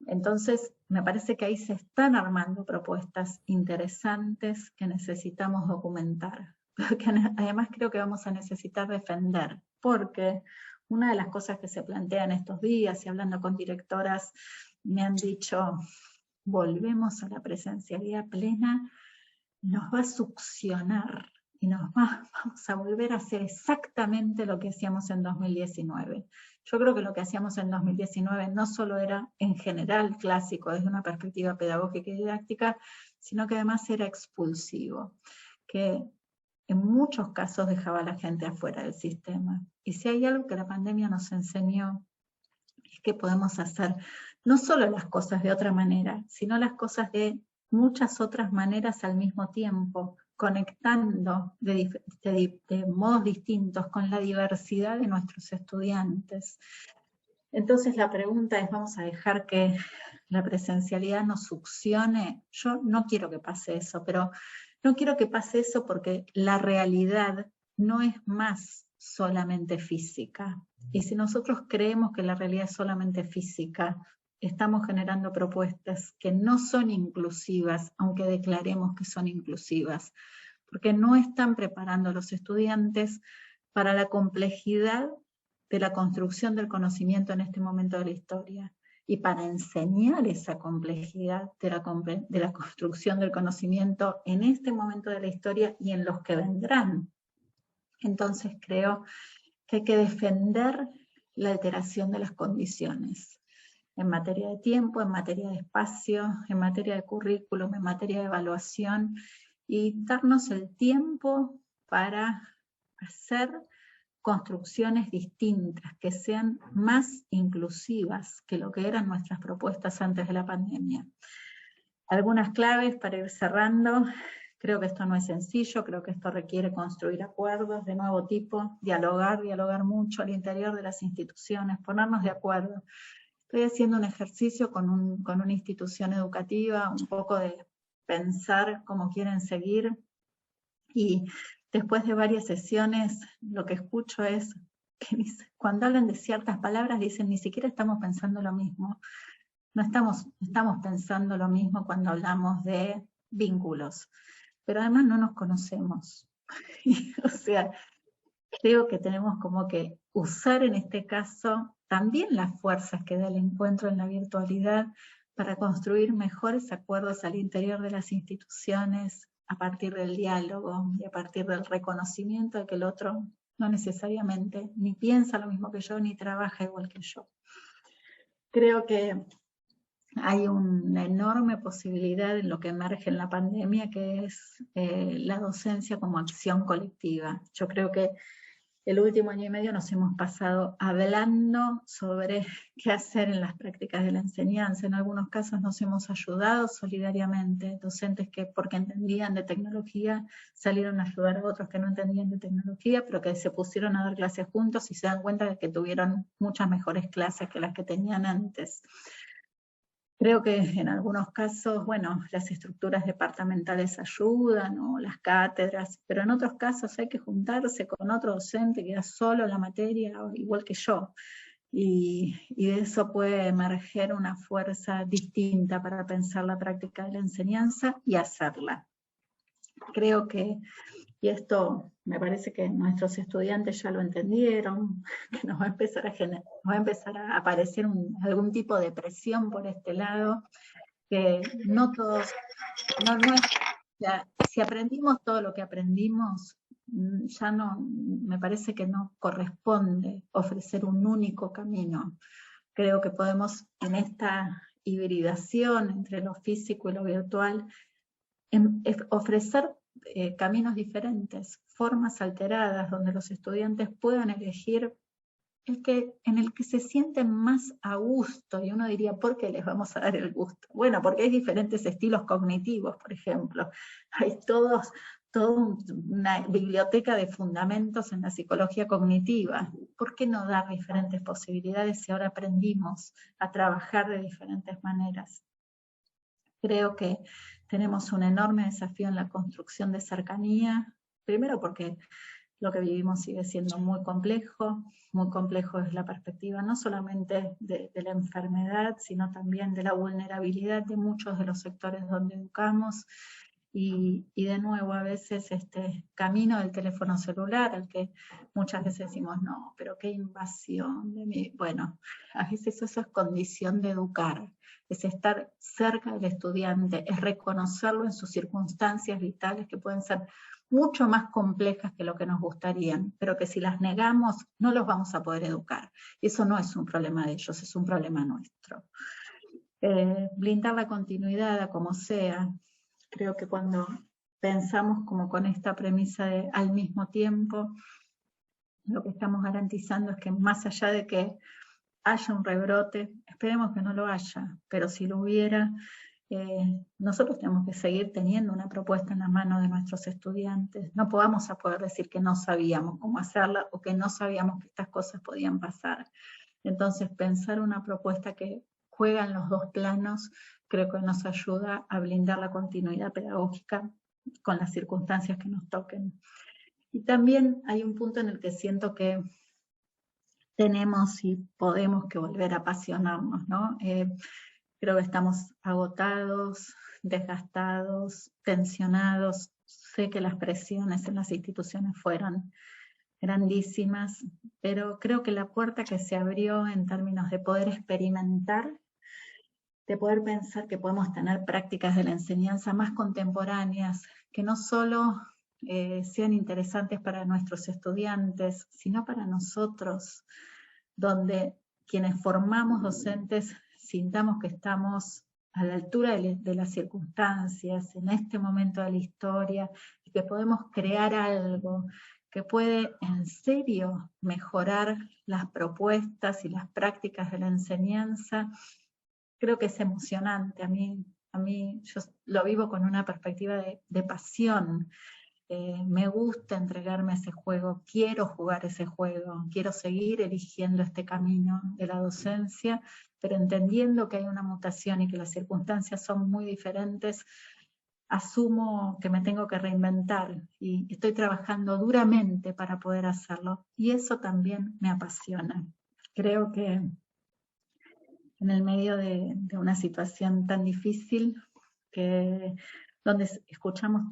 [SPEAKER 1] Entonces, me parece que ahí se están armando propuestas interesantes que necesitamos documentar, que además creo que vamos a necesitar defender, porque una de las cosas que se plantean estos días, y hablando con directoras, me han dicho, volvemos a la presencialidad plena, nos va a succionar y vamos a volver a hacer exactamente lo que hacíamos en 2019. Yo creo que lo que hacíamos en 2019 no solo era en general clásico desde una perspectiva pedagógica y didáctica, sino que además era expulsivo, que en muchos casos dejaba a la gente afuera del sistema. Y si hay algo que la pandemia nos enseñó, es que podemos hacer no solo las cosas de otra manera, sino las cosas de muchas otras maneras al mismo tiempo, conectando de modos distintos con la diversidad de nuestros estudiantes. Entonces la pregunta es, ¿vamos a dejar que la presencialidad nos succione? Yo no quiero que pase eso, pero no quiero que pase eso porque la realidad no es más solamente física. Y si nosotros creemos que la realidad es solamente física, estamos generando propuestas que no son inclusivas, aunque declaremos que son inclusivas, porque no están preparando a los estudiantes para la complejidad de la construcción del conocimiento en este momento de la historia, y para enseñar esa complejidad de la construcción del conocimiento en este momento de la historia y en los que vendrán. Entonces creo que hay que defender la alteración de las condiciones, en materia de tiempo, en materia de espacio, en materia de currículum, en materia de evaluación, y darnos el tiempo para hacer construcciones distintas, que sean más inclusivas que lo que eran nuestras propuestas antes de la pandemia. Algunas claves para ir cerrando. Creo que esto no es sencillo, creo que esto requiere construir acuerdos de nuevo tipo, dialogar mucho al interior de las instituciones, ponernos de acuerdo. Estoy haciendo un ejercicio con una institución educativa, un poco de pensar cómo quieren seguir, y después de varias sesiones lo que escucho es que cuando hablan de ciertas palabras dicen ni siquiera estamos pensando lo mismo. No estamos pensando lo mismo cuando hablamos de vínculos, pero además no nos conocemos. O sea, creo que tenemos como que usar en este caso también las fuerzas que da el encuentro en la virtualidad para construir mejores acuerdos al interior de las instituciones, a partir del diálogo y a partir del reconocimiento de que el otro no necesariamente ni piensa lo mismo que yo, ni trabaja igual que yo. Creo que hay una enorme posibilidad en lo que emerge en la pandemia, que es la docencia como acción colectiva. Yo creo que el último año y medio nos hemos pasado hablando sobre qué hacer en las prácticas de la enseñanza. En algunos casos nos hemos ayudado solidariamente, docentes que porque entendían de tecnología salieron a ayudar a otros que no entendían de tecnología, pero que se pusieron a dar clases juntos y se dan cuenta de que tuvieron muchas mejores clases que las que tenían antes. Creo que en algunos casos, bueno, las estructuras departamentales ayudan, o las cátedras, pero en otros casos hay que juntarse con otro docente que da solo la materia, igual que yo, y de eso puede emerger una fuerza distinta para pensar la práctica de la enseñanza y hacerla. Creo que, y esto me parece que nuestros estudiantes ya lo entendieron, que nos va a empezar a aparecer algún tipo de presión por este lado, que no todos, si aprendimos todo lo que aprendimos, ya no, me parece que no corresponde ofrecer un único camino. Creo que podemos, en esta hibridación entre lo físico y lo virtual, ofrecer caminos diferentes, formas alteradas, donde los estudiantes puedan elegir en el que se sienten más a gusto, y uno diría, ¿por qué les vamos a dar el gusto? Bueno, porque hay diferentes estilos cognitivos, por ejemplo. Hay toda una biblioteca de fundamentos en la psicología cognitiva. ¿Por qué no dar diferentes posibilidades si ahora aprendimos a trabajar de diferentes maneras? Creo que tenemos un enorme desafío en la construcción de cercanía, primero porque lo que vivimos sigue siendo muy complejo desde la perspectiva no solamente de la enfermedad, sino también de la vulnerabilidad de muchos de los sectores donde educamos, y de nuevo a veces este camino del teléfono celular, al que muchas veces decimos, no, pero qué invasión de mí. Bueno, a veces eso es condición de educar, es estar cerca del estudiante, es reconocerlo en sus circunstancias vitales que pueden ser mucho más complejas que lo que nos gustarían, pero que si las negamos no los vamos a poder educar. Eso no es un problema de ellos, es un problema nuestro. Blindar la continuidad a como sea. Creo que cuando pensamos como con esta premisa de al mismo tiempo, lo que estamos garantizando es que más allá de que haya un rebrote, esperemos que no lo haya, pero si lo hubiera, nosotros tenemos que seguir teniendo una propuesta en la mano de nuestros estudiantes. No vamos a poder decir que no sabíamos cómo hacerla o que no sabíamos que estas cosas podían pasar. Entonces, pensar una propuesta que juega en los dos planos creo que nos ayuda a blindar la continuidad pedagógica con las circunstancias que nos toquen. Y también hay un punto en el que siento que tenemos y podemos que volver a apasionarnos, ¿no? Creo que estamos agotados, desgastados, tensionados. Sé que las presiones en las instituciones fueron grandísimas, pero creo que la puerta que se abrió en términos de poder experimentar, de poder pensar que podemos tener prácticas de la enseñanza más contemporáneas, que no solo sean interesantes para nuestros estudiantes, sino para nosotros, donde quienes formamos docentes sintamos que estamos a la altura de las circunstancias, en este momento de la historia, y que podemos crear algo que puede en serio mejorar las propuestas y las prácticas de la enseñanza. Creo que es emocionante. A mí yo lo vivo con una perspectiva de pasión. Me gusta entregarme a ese juego, quiero jugar ese juego, quiero seguir eligiendo este camino de la docencia, pero entendiendo que hay una mutación y que las circunstancias son muy diferentes, asumo que me tengo que reinventar y estoy trabajando duramente para poder hacerlo. Y eso también me apasiona. Creo que en el medio de una situación tan difícil, donde escuchamos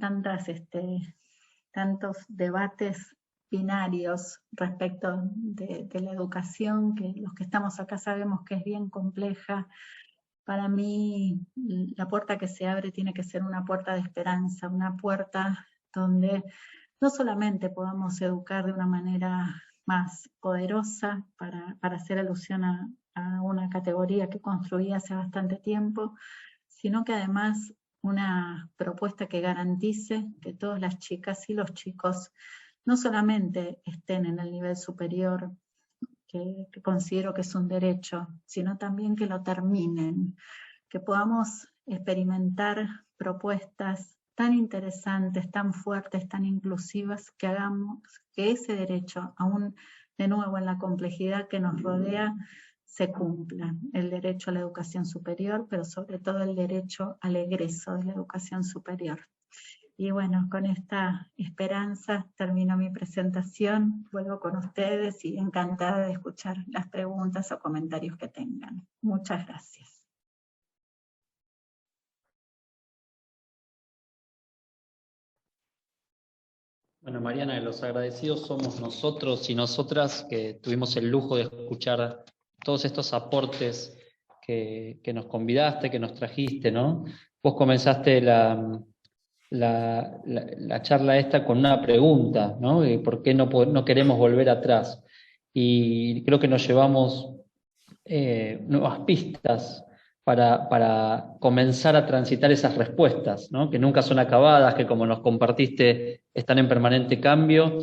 [SPEAKER 1] tantos debates binarios respecto de la educación, que los que estamos acá sabemos que es bien compleja. Para mí, la puerta que se abre tiene que ser una puerta de esperanza, una puerta donde no solamente podamos educar de una manera más poderosa para hacer alusión a una categoría que construí hace bastante tiempo, sino que además una propuesta que garantice que todas las chicas y los chicos no solamente estén en el nivel superior, que considero que es un derecho, sino también que lo terminen, que podamos experimentar propuestas tan interesantes, tan fuertes, tan inclusivas, que hagamos que ese derecho, aún de nuevo en la complejidad que nos rodea, se cumpla. El derecho a la educación superior, pero sobre todo el derecho al egreso de la educación superior. Y bueno, con esta esperanza termino mi presentación, vuelvo con ustedes y encantada de escuchar las preguntas o comentarios que tengan. Muchas gracias.
[SPEAKER 2] Bueno, Mariana, los agradecidos somos nosotros y nosotras que tuvimos el lujo de escuchar todos estos aportes que nos convidaste, que nos trajiste, ¿no? Vos comenzaste la charla esta con una pregunta, ¿no? ¿Por qué no queremos volver atrás? Y creo que nos llevamos nuevas pistas para comenzar a transitar esas respuestas, ¿no? Que nunca son acabadas, que como nos compartiste están en permanente cambio,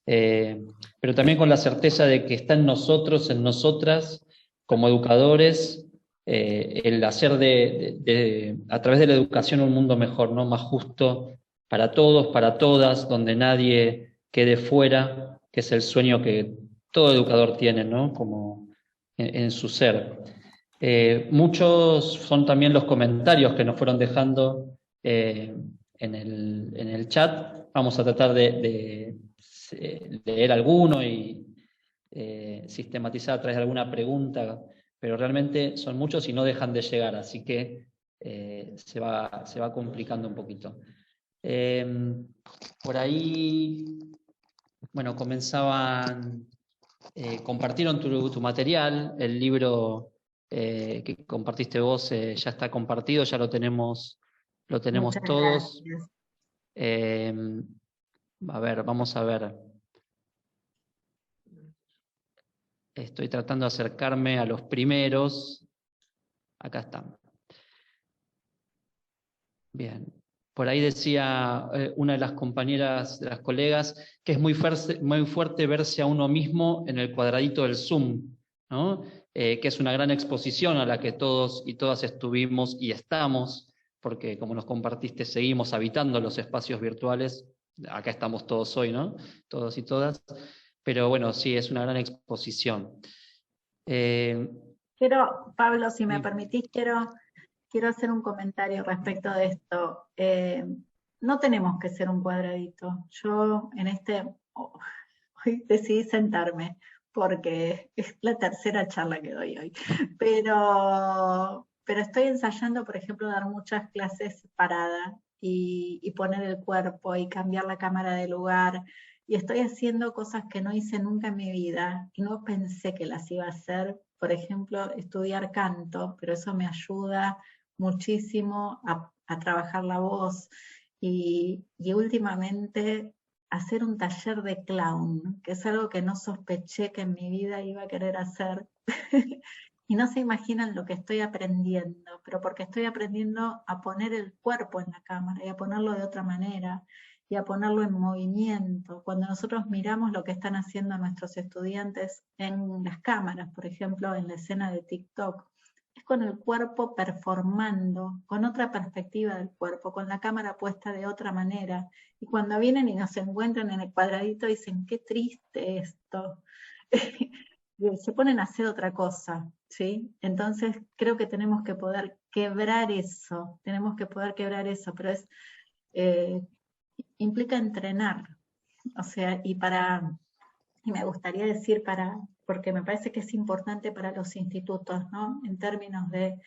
[SPEAKER 2] pero también con la certeza de que está en nosotros, en nosotras, como educadores, el hacer a través de la educación un mundo mejor, ¿no? Más justo para todos, para todas, donde nadie quede fuera, que es el sueño que todo educador tiene, ¿no? Como en su ser. Muchos son también los comentarios que nos fueron dejando en el chat. Vamos a tratar de leer alguno y sistematizar a través de alguna pregunta, pero realmente son muchos y no dejan de llegar, así que se va complicando un poquito. Por ahí, bueno, compartieron tu material, el libro que compartiste vos ya está compartido, ya lo tenemos
[SPEAKER 1] Muchas
[SPEAKER 2] todos.
[SPEAKER 1] Gracias.
[SPEAKER 2] A ver, vamos a ver. Estoy tratando de acercarme a los primeros. Acá están. Bien. Por ahí decía una de las compañeras, de las colegas, que es muy fuerte verse a uno mismo en el cuadradito del Zoom, ¿no? Que es una gran exposición a la que todos y todas estuvimos y estamos porque como nos compartiste, seguimos habitando los espacios virtuales, acá estamos todos hoy, ¿no? Todos y todas, pero bueno, sí, es una gran exposición.
[SPEAKER 1] Pablo, si me
[SPEAKER 2] Sí.
[SPEAKER 1] permitís, quiero hacer un comentario respecto de esto. No tenemos que ser un cuadradito. Yo hoy decidí sentarme porque es la tercera charla que doy hoy. Pero estoy ensayando, por ejemplo, dar muchas clases parada y poner el cuerpo y cambiar la cámara de lugar. Y estoy haciendo cosas que no hice nunca en mi vida y no pensé que las iba a hacer. Por ejemplo, estudiar canto, pero eso me ayuda muchísimo a trabajar la voz. Y últimamente hacer un taller de clown, que es algo que no sospeché que en mi vida iba a querer hacer. Y no se imaginan lo que estoy aprendiendo, pero porque estoy aprendiendo a poner el cuerpo en la cámara y a ponerlo de otra manera y a ponerlo en movimiento. Cuando nosotros miramos lo que están haciendo nuestros estudiantes en las cámaras, por ejemplo, en la escena de TikTok, es con el cuerpo performando, con otra perspectiva del cuerpo, con la cámara puesta de otra manera. Y cuando vienen y nos encuentran en el cuadradito dicen, qué triste esto. Se ponen a hacer otra cosa, ¿sí? Entonces creo que tenemos que poder quebrar eso, pero eh, implica entrenar, o sea, y me gustaría decir porque me parece que es importante para los institutos, ¿no? En términos de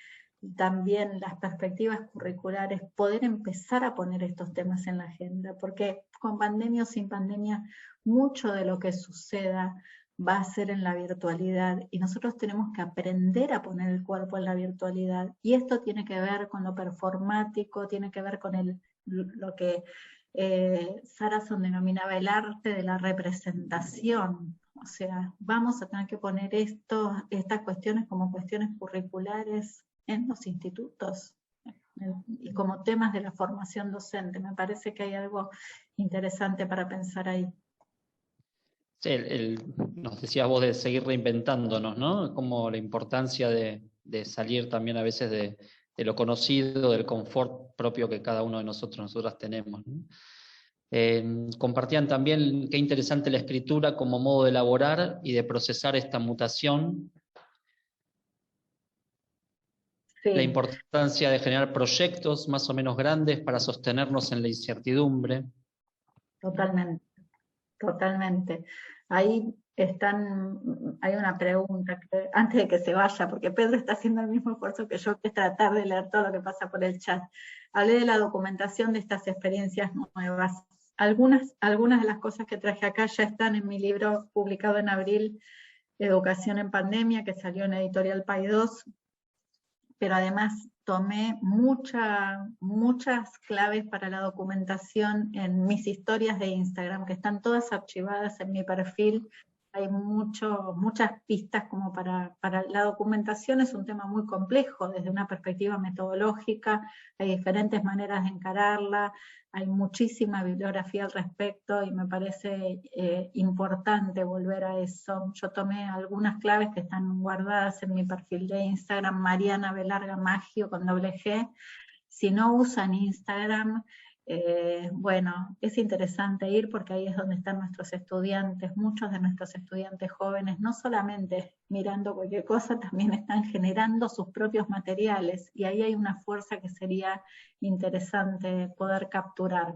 [SPEAKER 1] también las perspectivas curriculares, poder empezar a poner estos temas en la agenda, porque con pandemia o sin pandemia, mucho de lo que suceda va a ser en la virtualidad y nosotros tenemos que aprender a poner el cuerpo en la virtualidad. Y esto tiene que ver con lo performático, tiene que ver con lo que Saracen denominaba el arte de la representación. O sea, vamos a tener que poner estas cuestiones como cuestiones curriculares en los institutos y como temas de la formación docente. Me parece que hay algo interesante para pensar ahí.
[SPEAKER 2] Sí, nos decías vos de seguir reinventándonos, ¿no? Como la importancia de salir también a veces de lo conocido, del confort propio que cada uno de nosotros, nosotras tenemos, ¿no? Compartían también qué interesante la escritura como modo de elaborar y de procesar esta mutación, la
[SPEAKER 1] Sí,
[SPEAKER 2] importancia de generar proyectos más o menos grandes para sostenernos en la incertidumbre.
[SPEAKER 1] totalmente. Totalmente. Hay una pregunta antes de que se vaya, porque Pedro está haciendo el mismo esfuerzo que yo, que es tratar de leer todo lo que pasa por el chat. Hablé de la documentación de estas experiencias nuevas. Algunas de las cosas que traje acá ya están en mi libro publicado en abril, Educación en Pandemia, que salió en Editorial Paidós, pero además tomé muchas claves para la documentación en mis historias de Instagram, que están todas archivadas en mi perfil. Hay muchas pistas como para la documentación. Es un tema muy complejo desde una perspectiva metodológica, hay diferentes maneras de encararla, hay muchísima bibliografía al respecto y me parece importante volver a eso. Yo tomé algunas claves que están guardadas en mi perfil de Instagram, Mariana Belarga Maggio con doble G. Si no usan Instagram, bueno, es interesante ir porque ahí es donde están nuestros estudiantes, muchos de nuestros estudiantes jóvenes, no solamente mirando cualquier cosa, también están generando sus propios materiales y ahí hay una fuerza que sería interesante poder capturar,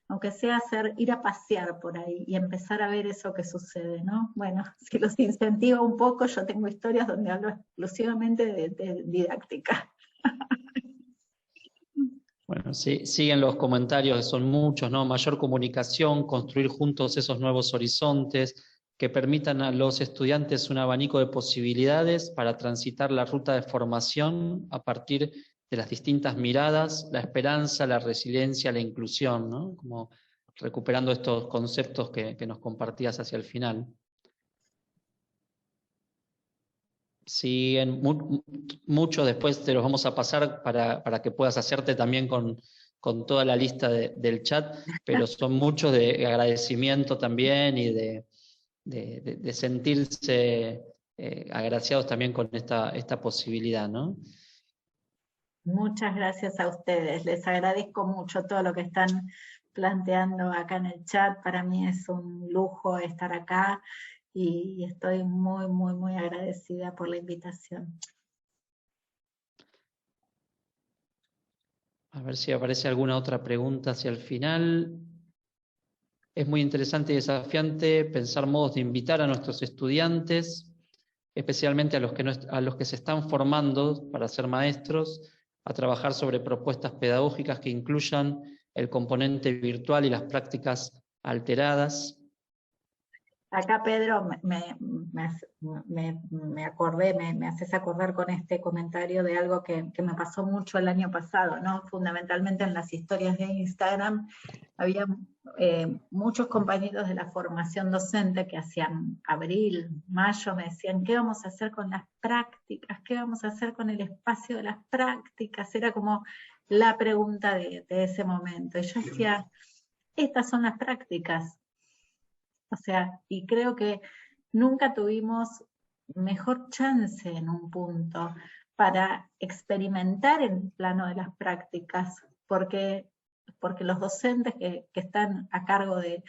[SPEAKER 1] aunque sea ir a pasear por ahí y empezar a ver eso que sucede, ¿no? Bueno, si los incentivo un poco, yo tengo historias donde hablo exclusivamente de didáctica.
[SPEAKER 2] Bueno, sí, siguen los comentarios, que son muchos, ¿no? Mayor comunicación, construir juntos esos nuevos horizontes que permitan a los estudiantes un abanico de posibilidades para transitar la ruta de formación a partir de las distintas miradas, la esperanza, la resiliencia, la inclusión, ¿no? Como recuperando estos conceptos que nos compartías hacia el final. Siguen muchos, después te los vamos a pasar para que puedas hacerte también con toda la lista del chat, pero son muchos de agradecimiento también y de sentirse agraciados también con esta posibilidad, ¿no?
[SPEAKER 1] Muchas gracias a ustedes. Les agradezco mucho todo lo que están planteando acá en el chat. Para mí es un lujo estar acá y estoy muy, muy, muy agradecida por la invitación.
[SPEAKER 2] A ver si aparece alguna otra pregunta hacia el final. Es muy interesante y desafiante pensar modos de invitar a nuestros estudiantes, especialmente a los que se están formando para ser maestros, a trabajar sobre propuestas pedagógicas que incluyan el componente virtual y las prácticas alteradas.
[SPEAKER 1] Acá, Pedro, me acordé, me haces acordar con este comentario de algo que me pasó mucho el año pasado, ¿no? Fundamentalmente en las historias de Instagram, había muchos compañeros de la formación docente que hacían abril, mayo, me decían, ¿qué vamos a hacer con las prácticas? ¿Qué vamos a hacer con el espacio de las prácticas? Era como la pregunta de ese momento. Y yo decía, estas son las prácticas. O sea, y creo que nunca tuvimos mejor chance en un punto para experimentar en el plano de las prácticas, porque los docentes que están a cargo de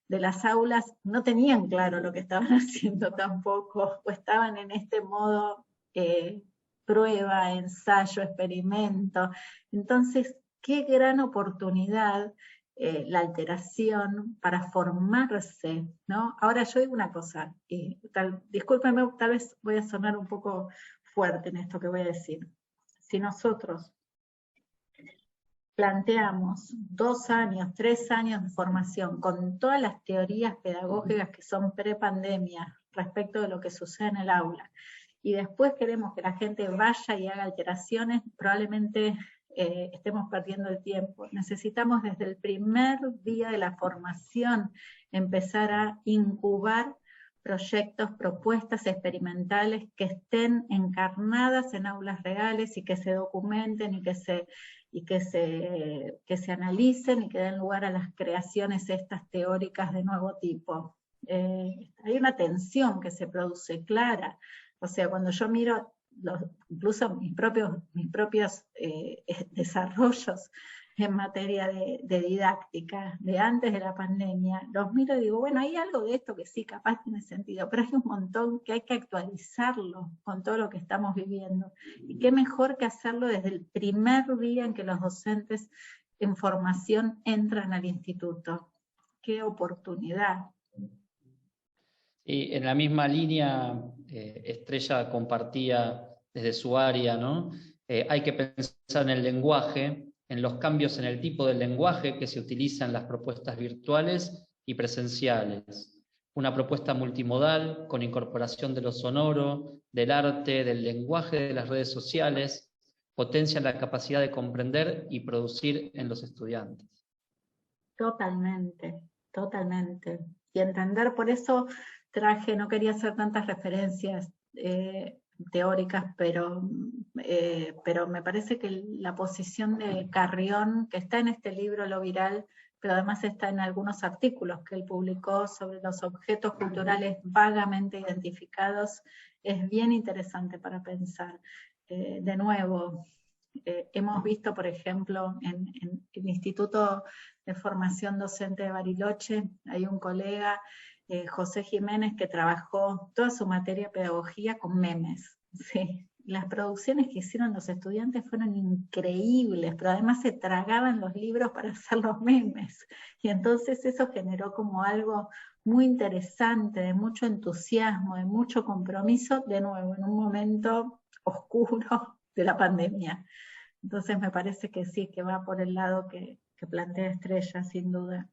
[SPEAKER 1] las aulas no tenían claro lo que estaban haciendo tampoco, o estaban en este modo prueba, ensayo, experimento. Entonces, qué gran oportunidad la alteración para formarse, ¿no? Ahora yo digo una cosa, discúlpenme, tal vez voy a sonar un poco fuerte en esto que voy a decir. Si nosotros planteamos 2 años, 3 años de formación con todas las teorías pedagógicas que son pre-pandemia respecto de lo que sucede en el aula, y después queremos que la gente vaya y haga alteraciones, probablemente estemos perdiendo el tiempo. Necesitamos desde el primer día de la formación empezar a incubar proyectos, propuestas experimentales que estén encarnadas en aulas reales y que se documenten y que se analicen y que den lugar a las creaciones estas teóricas de nuevo tipo. Hay una tensión que se produce clara. O sea, cuando yo miro incluso mis propios desarrollos en materia de didáctica, de antes de la pandemia, los miro y digo, bueno, hay algo de esto que sí, capaz tiene sentido, pero hay un montón que hay que actualizarlo con todo lo que estamos viviendo. Y qué mejor que hacerlo desde el primer día en que los docentes en formación entran al instituto. Qué oportunidad.
[SPEAKER 2] Y en la misma línea, Estrella compartía desde su área, ¿no? Hay que pensar en el lenguaje, en los cambios en el tipo de lenguaje que se utiliza en las propuestas virtuales y presenciales. Una propuesta multimodal con incorporación de lo sonoro, del arte, del lenguaje de las redes sociales, potencia la capacidad de comprender y producir en los estudiantes.
[SPEAKER 1] Totalmente, totalmente. Y entender, por eso no quería hacer tantas referencias teóricas, pero me parece que la posición de Carrión, que está en este libro, Lo Viral, pero además está en algunos artículos que él publicó sobre los objetos culturales vagamente identificados, es bien interesante para pensar. De nuevo, hemos visto, por ejemplo, en el Instituto de Formación Docente de Bariloche, hay un colega, José Jiménez, que trabajó toda su materia de pedagogía con memes. Sí. Las producciones que hicieron los estudiantes fueron increíbles, pero además se tragaban los libros para hacer los memes. Y entonces eso generó como algo muy interesante, de mucho entusiasmo, de mucho compromiso, de nuevo, en un momento oscuro de la pandemia. Entonces me parece que sí, que va por el lado que plantea Estrella, sin duda.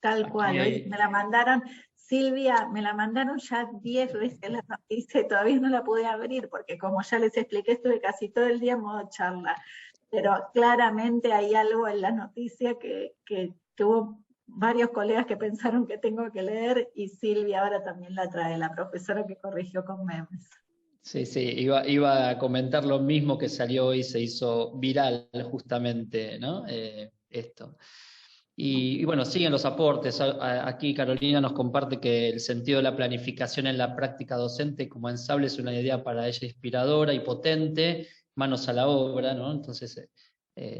[SPEAKER 1] Tal cual, hoy me la mandaron, Silvia, me la mandaron ya 10 veces la noticia y todavía no la pude abrir, porque como ya les expliqué, estuve casi todo el día en modo charla. Pero claramente hay algo en la noticia que hubo varios colegas que pensaron que tengo que leer, y Silvia ahora también la trae, la profesora que corrigió con memes.
[SPEAKER 2] Sí, sí, iba a comentar lo mismo que salió hoy, se hizo viral justamente, ¿no? Esto. Y bueno, siguen los aportes. Aquí Carolina nos comparte que el sentido de la planificación en la práctica docente como ensable es una idea para ella inspiradora y potente, manos a la obra, ¿no? Entonces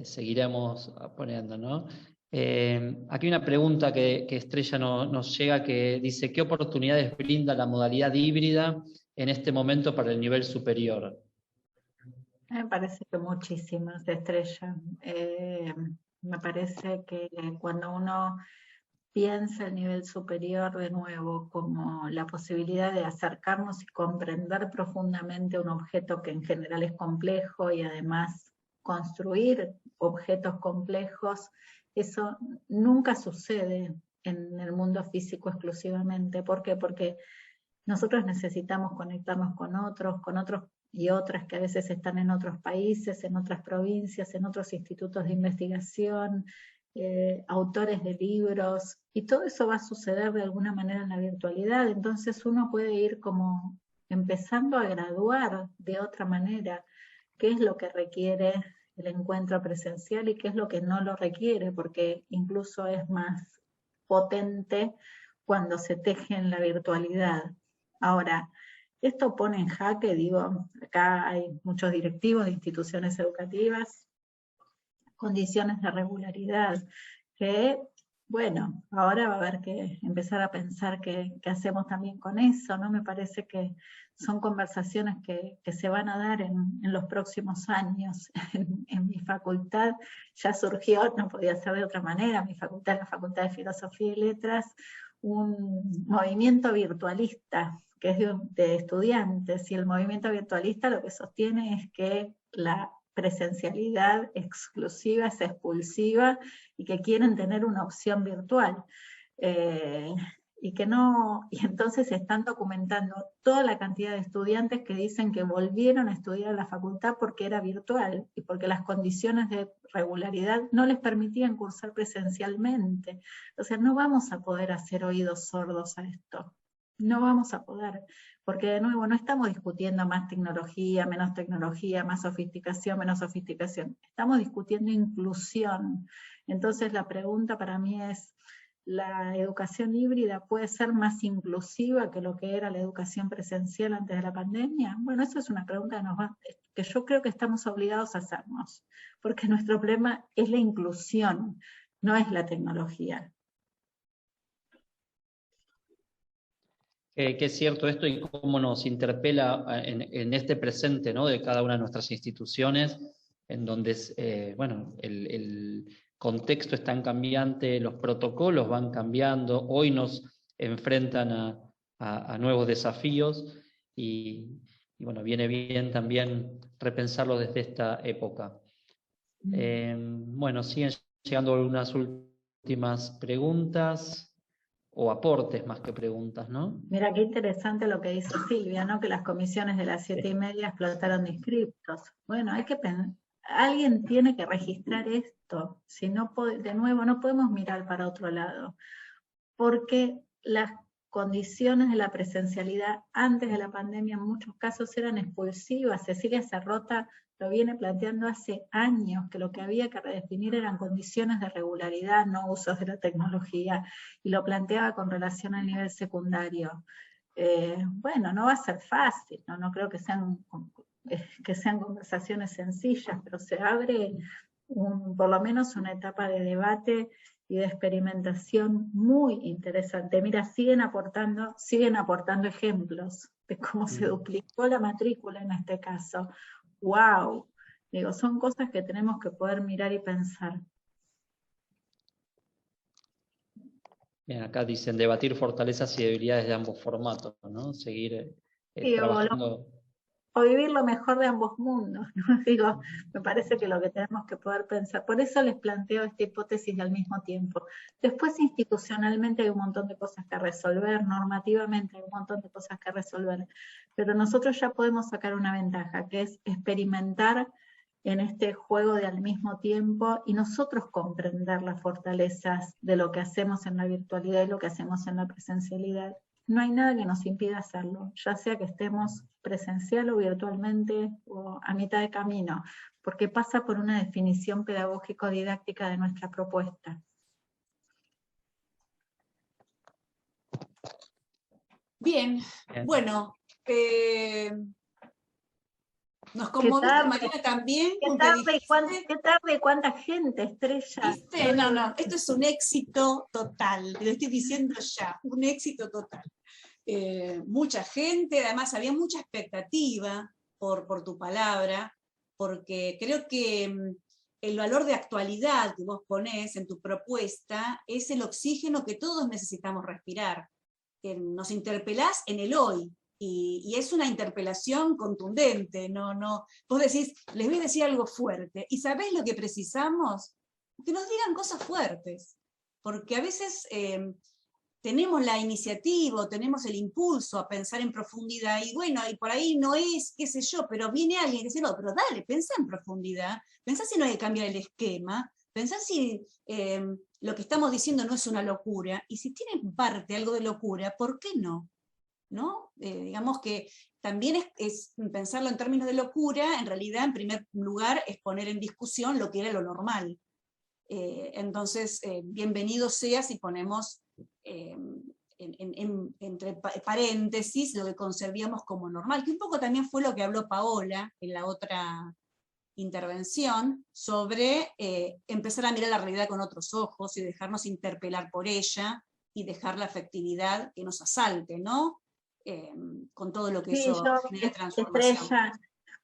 [SPEAKER 2] seguiremos poniendo, ¿no? Aquí una pregunta que Estrella nos llega que dice, ¿qué oportunidades brinda la modalidad híbrida en este momento para el nivel superior?
[SPEAKER 1] Me parece que muchísimas, Estrella. Me parece que cuando uno piensa el nivel superior de nuevo como la posibilidad de acercarnos y comprender profundamente un objeto que en general es complejo y además construir objetos complejos, eso nunca sucede en el mundo físico exclusivamente. ¿Por qué? Porque nosotros necesitamos conectarnos con otros y otras que a veces están en otros países, en otras provincias, en otros institutos de investigación, autores de libros, y todo eso va a suceder de alguna manera en la virtualidad. Entonces uno puede ir como empezando a graduar de otra manera qué es lo que requiere el encuentro presencial y qué es lo que no lo requiere, porque incluso es más potente cuando se teje en la virtualidad. Ahora, esto pone en jaque, digo, acá hay muchos directivos de instituciones educativas, condiciones de regularidad, que, bueno, ahora va a haber que empezar a pensar qué hacemos también con eso, ¿no? Me parece que son conversaciones que se van a dar en los próximos años. En mi facultad ya surgió, no podía ser de otra manera, mi facultad, la Facultad de Filosofía y Letras, un movimiento virtualista que es de estudiantes, y el movimiento virtualista lo que sostiene es que la presencialidad exclusiva es expulsiva y que quieren tener una opción virtual. Y que no, y entonces están documentando toda la cantidad de estudiantes que dicen que volvieron a estudiar a la facultad porque era virtual y porque las condiciones de regularidad no les permitían cursar presencialmente. O sea, no vamos a poder hacer oídos sordos a esto. No vamos a poder, porque de nuevo no estamos discutiendo más tecnología, más sofisticación, menos sofisticación. Estamos discutiendo inclusión. Entonces la pregunta para mí es, ¿la educación híbrida puede ser más inclusiva que lo que era la educación presencial antes de la pandemia? Bueno, eso es una pregunta que yo creo que estamos obligados a hacernos, porque nuestro problema es la inclusión, no es la tecnología.
[SPEAKER 2] Qué es cierto esto y cómo nos interpela en este presente, ¿no? De cada una de nuestras instituciones, en donde bueno, el contexto es tan cambiante, los protocolos van cambiando, hoy nos enfrentan a nuevos desafíos y bueno, viene bien también repensarlo desde esta época. Bueno, siguen llegando algunas últimas preguntas o aportes más que preguntas, ¿no?
[SPEAKER 1] Mira, qué interesante lo que dice Silvia, ¿no? Que las comisiones de las 7:30 explotaron de inscriptos. Bueno, hay que alguien tiene que registrar esto. Si no, de nuevo, no podemos mirar para otro lado, porque las condiciones de la presencialidad antes de la pandemia en muchos casos eran expulsivas. Cecilia Cerrota lo viene planteando hace años, que lo que había que redefinir eran condiciones de regularidad, no usos de la tecnología, y lo planteaba con relación al nivel secundario. Bueno, no va a ser fácil, no creo que sean conversaciones sencillas, pero se abre por lo menos una etapa de debate y de experimentación muy interesante. Mira, siguen aportando ejemplos de cómo se duplicó la matrícula en este caso. ¡Wow! Digo, son cosas que tenemos que poder mirar y pensar.
[SPEAKER 2] Bien, acá dicen debatir fortalezas y debilidades de ambos formatos, ¿no? Seguir
[SPEAKER 1] Sí,
[SPEAKER 2] trabajando.
[SPEAKER 1] O vivir lo mejor de ambos mundos, ¿no? Digo, me parece que lo que tenemos que poder pensar, por eso les planteo esta hipótesis al mismo tiempo. Después institucionalmente hay un montón de cosas que resolver, normativamente hay un montón de cosas que resolver, pero nosotros ya podemos sacar una ventaja, que es experimentar en este juego de al mismo tiempo y nosotros comprender las fortalezas de lo que hacemos en la virtualidad y lo que hacemos en la presencialidad. No hay nada que nos impida hacerlo, ya sea que estemos presencial o virtualmente o a mitad de camino, porque pasa por una definición pedagógico-didáctica de nuestra propuesta.
[SPEAKER 3] Bien,
[SPEAKER 2] Bien.
[SPEAKER 3] bueno, nos conmoviste, Mariana, también con que dijiste,
[SPEAKER 1] qué tarde, cuánta gente, Estrella.
[SPEAKER 3] ¿viste? No, esto es un éxito total, te lo estoy diciendo ya, un éxito total. Mucha gente, además había mucha expectativa por tu palabra, porque creo que el valor de actualidad que vos ponés en tu propuesta es el oxígeno que todos necesitamos respirar. Nos interpelás en el hoy, y es una interpelación contundente, vos decís, les voy a decir algo fuerte, ¿y sabés lo que precisamos? Que nos digan cosas fuertes, porque a veces tenemos la iniciativa, tenemos el impulso a pensar en profundidad, y bueno, y por ahí no es, qué sé yo, pero viene alguien que dice, no, pero dale, pensá en profundidad, pensá si no hay que cambiar el esquema, pensá si lo que estamos diciendo no es una locura, y si tiene parte algo de locura, ¿por qué no? ¿No? Digamos que también es pensarlo en términos de locura, en realidad, en primer lugar, es poner en discusión lo que era lo normal. Entonces, bienvenido sea si ponemos entre paréntesis lo que concebíamos como normal, que un poco también fue lo que habló Paola en la otra intervención, sobre empezar a mirar la realidad con otros ojos y dejarnos interpelar por ella y dejar la afectividad que nos asalte, ¿no? Con todo lo que
[SPEAKER 1] Sí,
[SPEAKER 3] eso
[SPEAKER 1] yo,
[SPEAKER 3] genera transformación.
[SPEAKER 1] Estrella,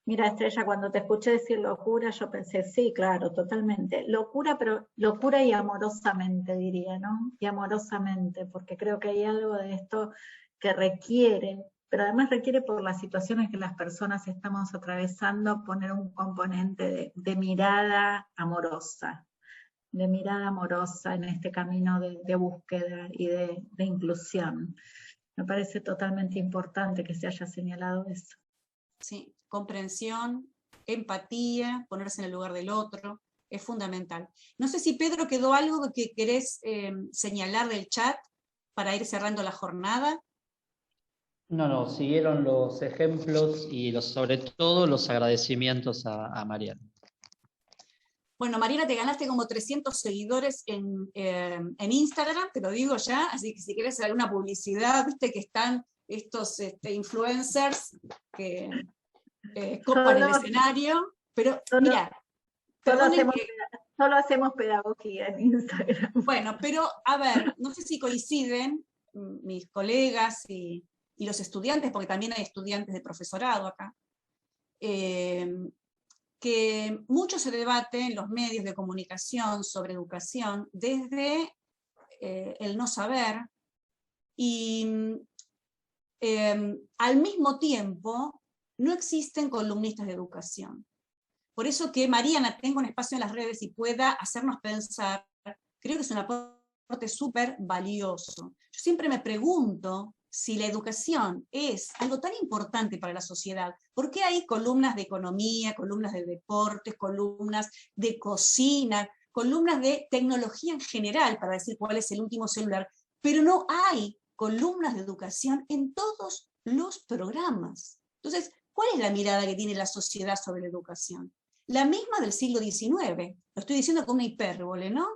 [SPEAKER 1] mira, Estrella, cuando te escuché decir locura, yo pensé, sí, claro, totalmente. Locura, pero locura y amorosamente, diría, ¿no? Y amorosamente, porque creo que hay algo de esto que requiere, pero además requiere por las situaciones que las personas estamos atravesando, poner un componente de mirada amorosa en este camino de búsqueda y de inclusión. Me parece totalmente importante que se haya señalado eso.
[SPEAKER 3] Sí, comprensión, empatía, ponerse en el lugar del otro, es fundamental. No sé si, Pedro, quedó algo que querés señalar del chat para ir cerrando la jornada.
[SPEAKER 2] No, siguieron los ejemplos y sobre todo los agradecimientos a Mariana.
[SPEAKER 3] Bueno, Mariana, te ganaste como 300 seguidores en Instagram, te lo digo ya, así que si querés hacer alguna publicidad, viste que están estos influencers que copan el escenario, pero mira, perdonen que...
[SPEAKER 1] Solo hacemos pedagogía en Instagram.
[SPEAKER 3] Bueno, pero a ver, no sé si coinciden mis colegas y los estudiantes, porque también hay estudiantes de profesorado acá, que mucho se debate en los medios de comunicación sobre educación desde el no saber, y al mismo tiempo no existen columnistas de educación. Por eso que Mariana tenga un espacio en las redes y pueda hacernos pensar, creo que es un aporte súper valioso. Yo siempre me pregunto si la educación es algo tan importante para la sociedad, ¿por qué hay columnas de economía, columnas de deportes, columnas de cocina, columnas de tecnología en general, para decir cuál es el último celular, pero no hay columnas de educación en todos los programas? Entonces, ¿cuál es la mirada que tiene la sociedad sobre la educación? La misma del siglo XIX, lo estoy diciendo con una hipérbole, ¿no?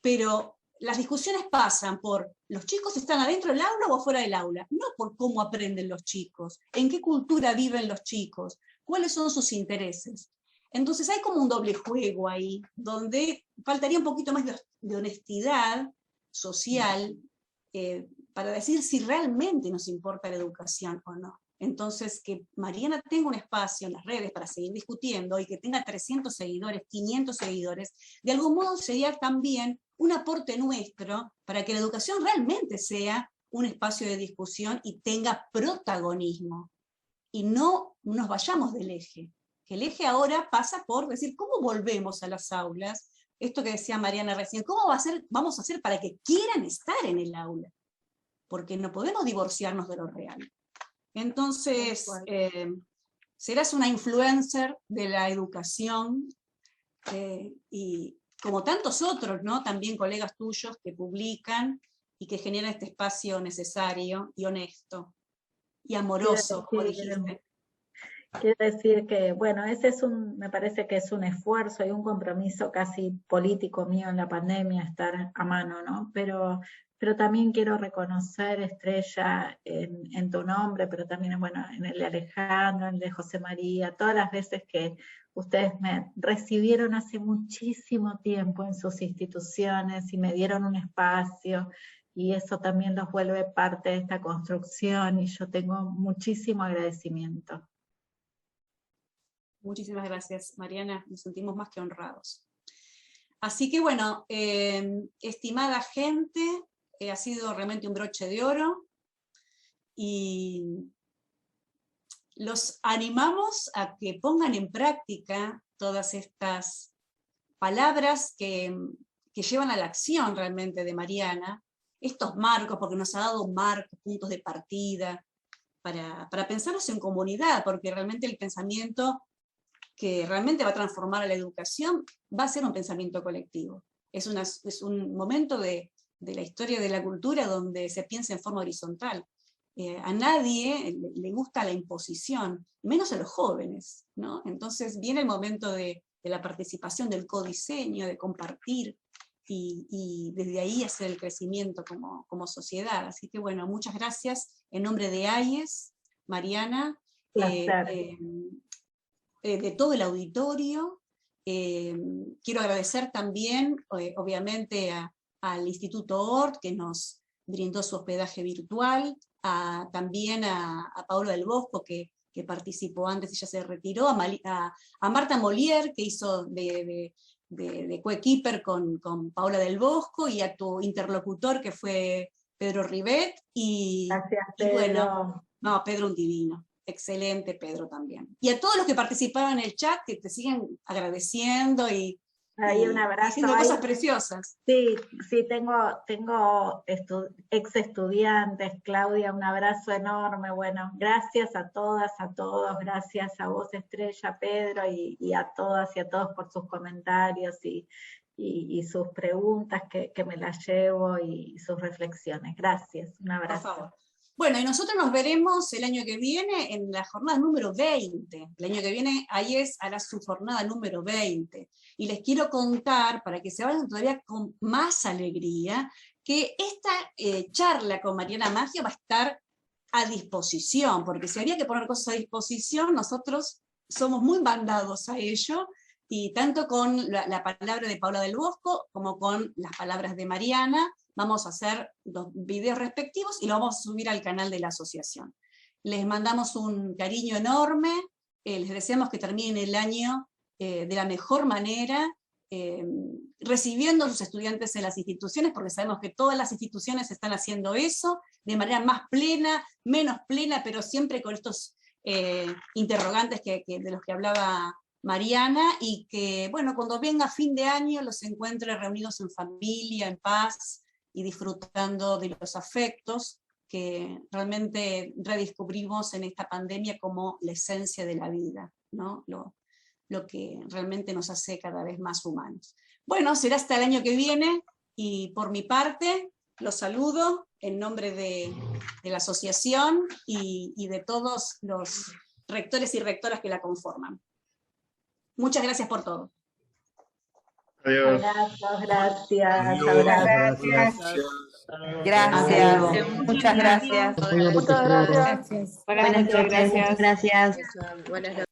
[SPEAKER 3] Pero las discusiones pasan por los chicos están adentro del aula o afuera del aula, no por cómo aprenden los chicos, en qué cultura viven los chicos, cuáles son sus intereses. Entonces hay como un doble juego ahí, donde faltaría un poquito más de honestidad social para decir si realmente nos importa la educación o no. Entonces, que Mariana tenga un espacio en las redes para seguir discutiendo y que tenga 300 seguidores, 500 seguidores, de algún modo sería también un aporte nuestro para que la educación realmente sea un espacio de discusión y tenga protagonismo. Y no nos vayamos del eje. Que el eje ahora pasa por decir, ¿cómo volvemos a las aulas? Esto que decía Mariana recién, ¿cómo vamos a hacer para que quieran estar en el aula? Porque no podemos divorciarnos de lo real. Entonces, serás una influencer de la educación y como tantos otros, ¿no? También colegas tuyos que publican y que generan este espacio necesario y honesto y amoroso, como dijiste.
[SPEAKER 1] Quiero decir que, bueno, me parece que es un esfuerzo y un compromiso casi político mío en la pandemia, estar a mano, ¿no? Pero pero también quiero reconocer, Estrella, en tu nombre, pero también, bueno, en el de Alejandro, en el de José María, todas las veces que ustedes me recibieron hace muchísimo tiempo en sus instituciones y me dieron un espacio, y eso también los vuelve parte de esta construcción, y yo tengo muchísimo agradecimiento.
[SPEAKER 3] Muchísimas gracias, Mariana, nos sentimos más que honrados. Así que bueno, estimada gente, ha sido realmente un broche de oro, y los animamos a que pongan en práctica todas estas palabras que llevan a la acción realmente de Mariana, estos marcos, porque nos ha dado marcos, puntos de partida, para pensarlos en comunidad, porque realmente el pensamiento que realmente va a transformar a la educación va a ser un pensamiento colectivo. Es un momento de la historia de la cultura donde se piensa en forma horizontal. A nadie le gusta la imposición, menos a los jóvenes, ¿no? Entonces viene el momento de la participación, del codiseño, de compartir, y desde ahí hacer el crecimiento como sociedad. Así que bueno, muchas gracias en nombre de AIES, Mariana, de todo el auditorio. Quiero agradecer también, obviamente, al Instituto Ort, que nos brindó su hospedaje virtual, también a Paula del Bosco, que participó antes y ya se retiró, a Marta Molière, que hizo de coequiper con Paula del Bosco, y a tu interlocutor, que fue Pedro Rivet,
[SPEAKER 1] Gracias, Pedro.
[SPEAKER 3] Bueno, no, Pedro un divino. Excelente, Pedro, también. Y a todos los que participaron en el chat, que te siguen agradeciendo y
[SPEAKER 1] un abrazo,
[SPEAKER 3] diciendo cosas preciosas.
[SPEAKER 1] Sí, tengo ex estudiantes, Claudia, un abrazo enorme. Bueno, gracias a todas, a todos, gracias a vos, Estrella, Pedro, y a todas y a todos por sus comentarios y sus preguntas, que me las llevo, y sus reflexiones. Gracias, un abrazo.
[SPEAKER 3] Por favor. Bueno, y nosotros nos veremos el año que viene en la jornada número 20. El año que viene AIES hará su jornada número 20. Y les quiero contar, para que se vayan todavía con más alegría, que esta charla con Mariana Maggio va a estar a disposición, porque si había que poner cosas a disposición, nosotros somos muy mandados a ello, y tanto con la palabra de Paula del Bosco, como con las palabras de Mariana, vamos a hacer los videos respectivos y lo vamos a subir al canal de la asociación. Les mandamos un cariño enorme, les deseamos que terminen el año de la mejor manera, recibiendo a sus estudiantes en las instituciones, porque sabemos que todas las instituciones están haciendo eso, de manera más plena, menos plena, pero siempre con estos interrogantes de los que hablaba Mariana, y que, bueno, cuando venga fin de año los encuentre reunidos en familia, en paz, y disfrutando de los afectos que realmente redescubrimos en esta pandemia como la esencia de la vida, ¿no? Lo que realmente nos hace cada vez más humanos. Bueno, será hasta el año que viene, y por mi parte los saludo en nombre de la asociación y de todos los rectores y rectoras que la conforman. Muchas gracias por todo.
[SPEAKER 4] Adiós.
[SPEAKER 1] Abrazos, gracias.
[SPEAKER 4] Adiós.
[SPEAKER 1] Abrazos.
[SPEAKER 5] Gracias. Muchas gracias.
[SPEAKER 6] Muchas gracias.
[SPEAKER 5] Buenas noches.
[SPEAKER 6] Gracias.
[SPEAKER 5] Gracias.
[SPEAKER 6] Buenas noches.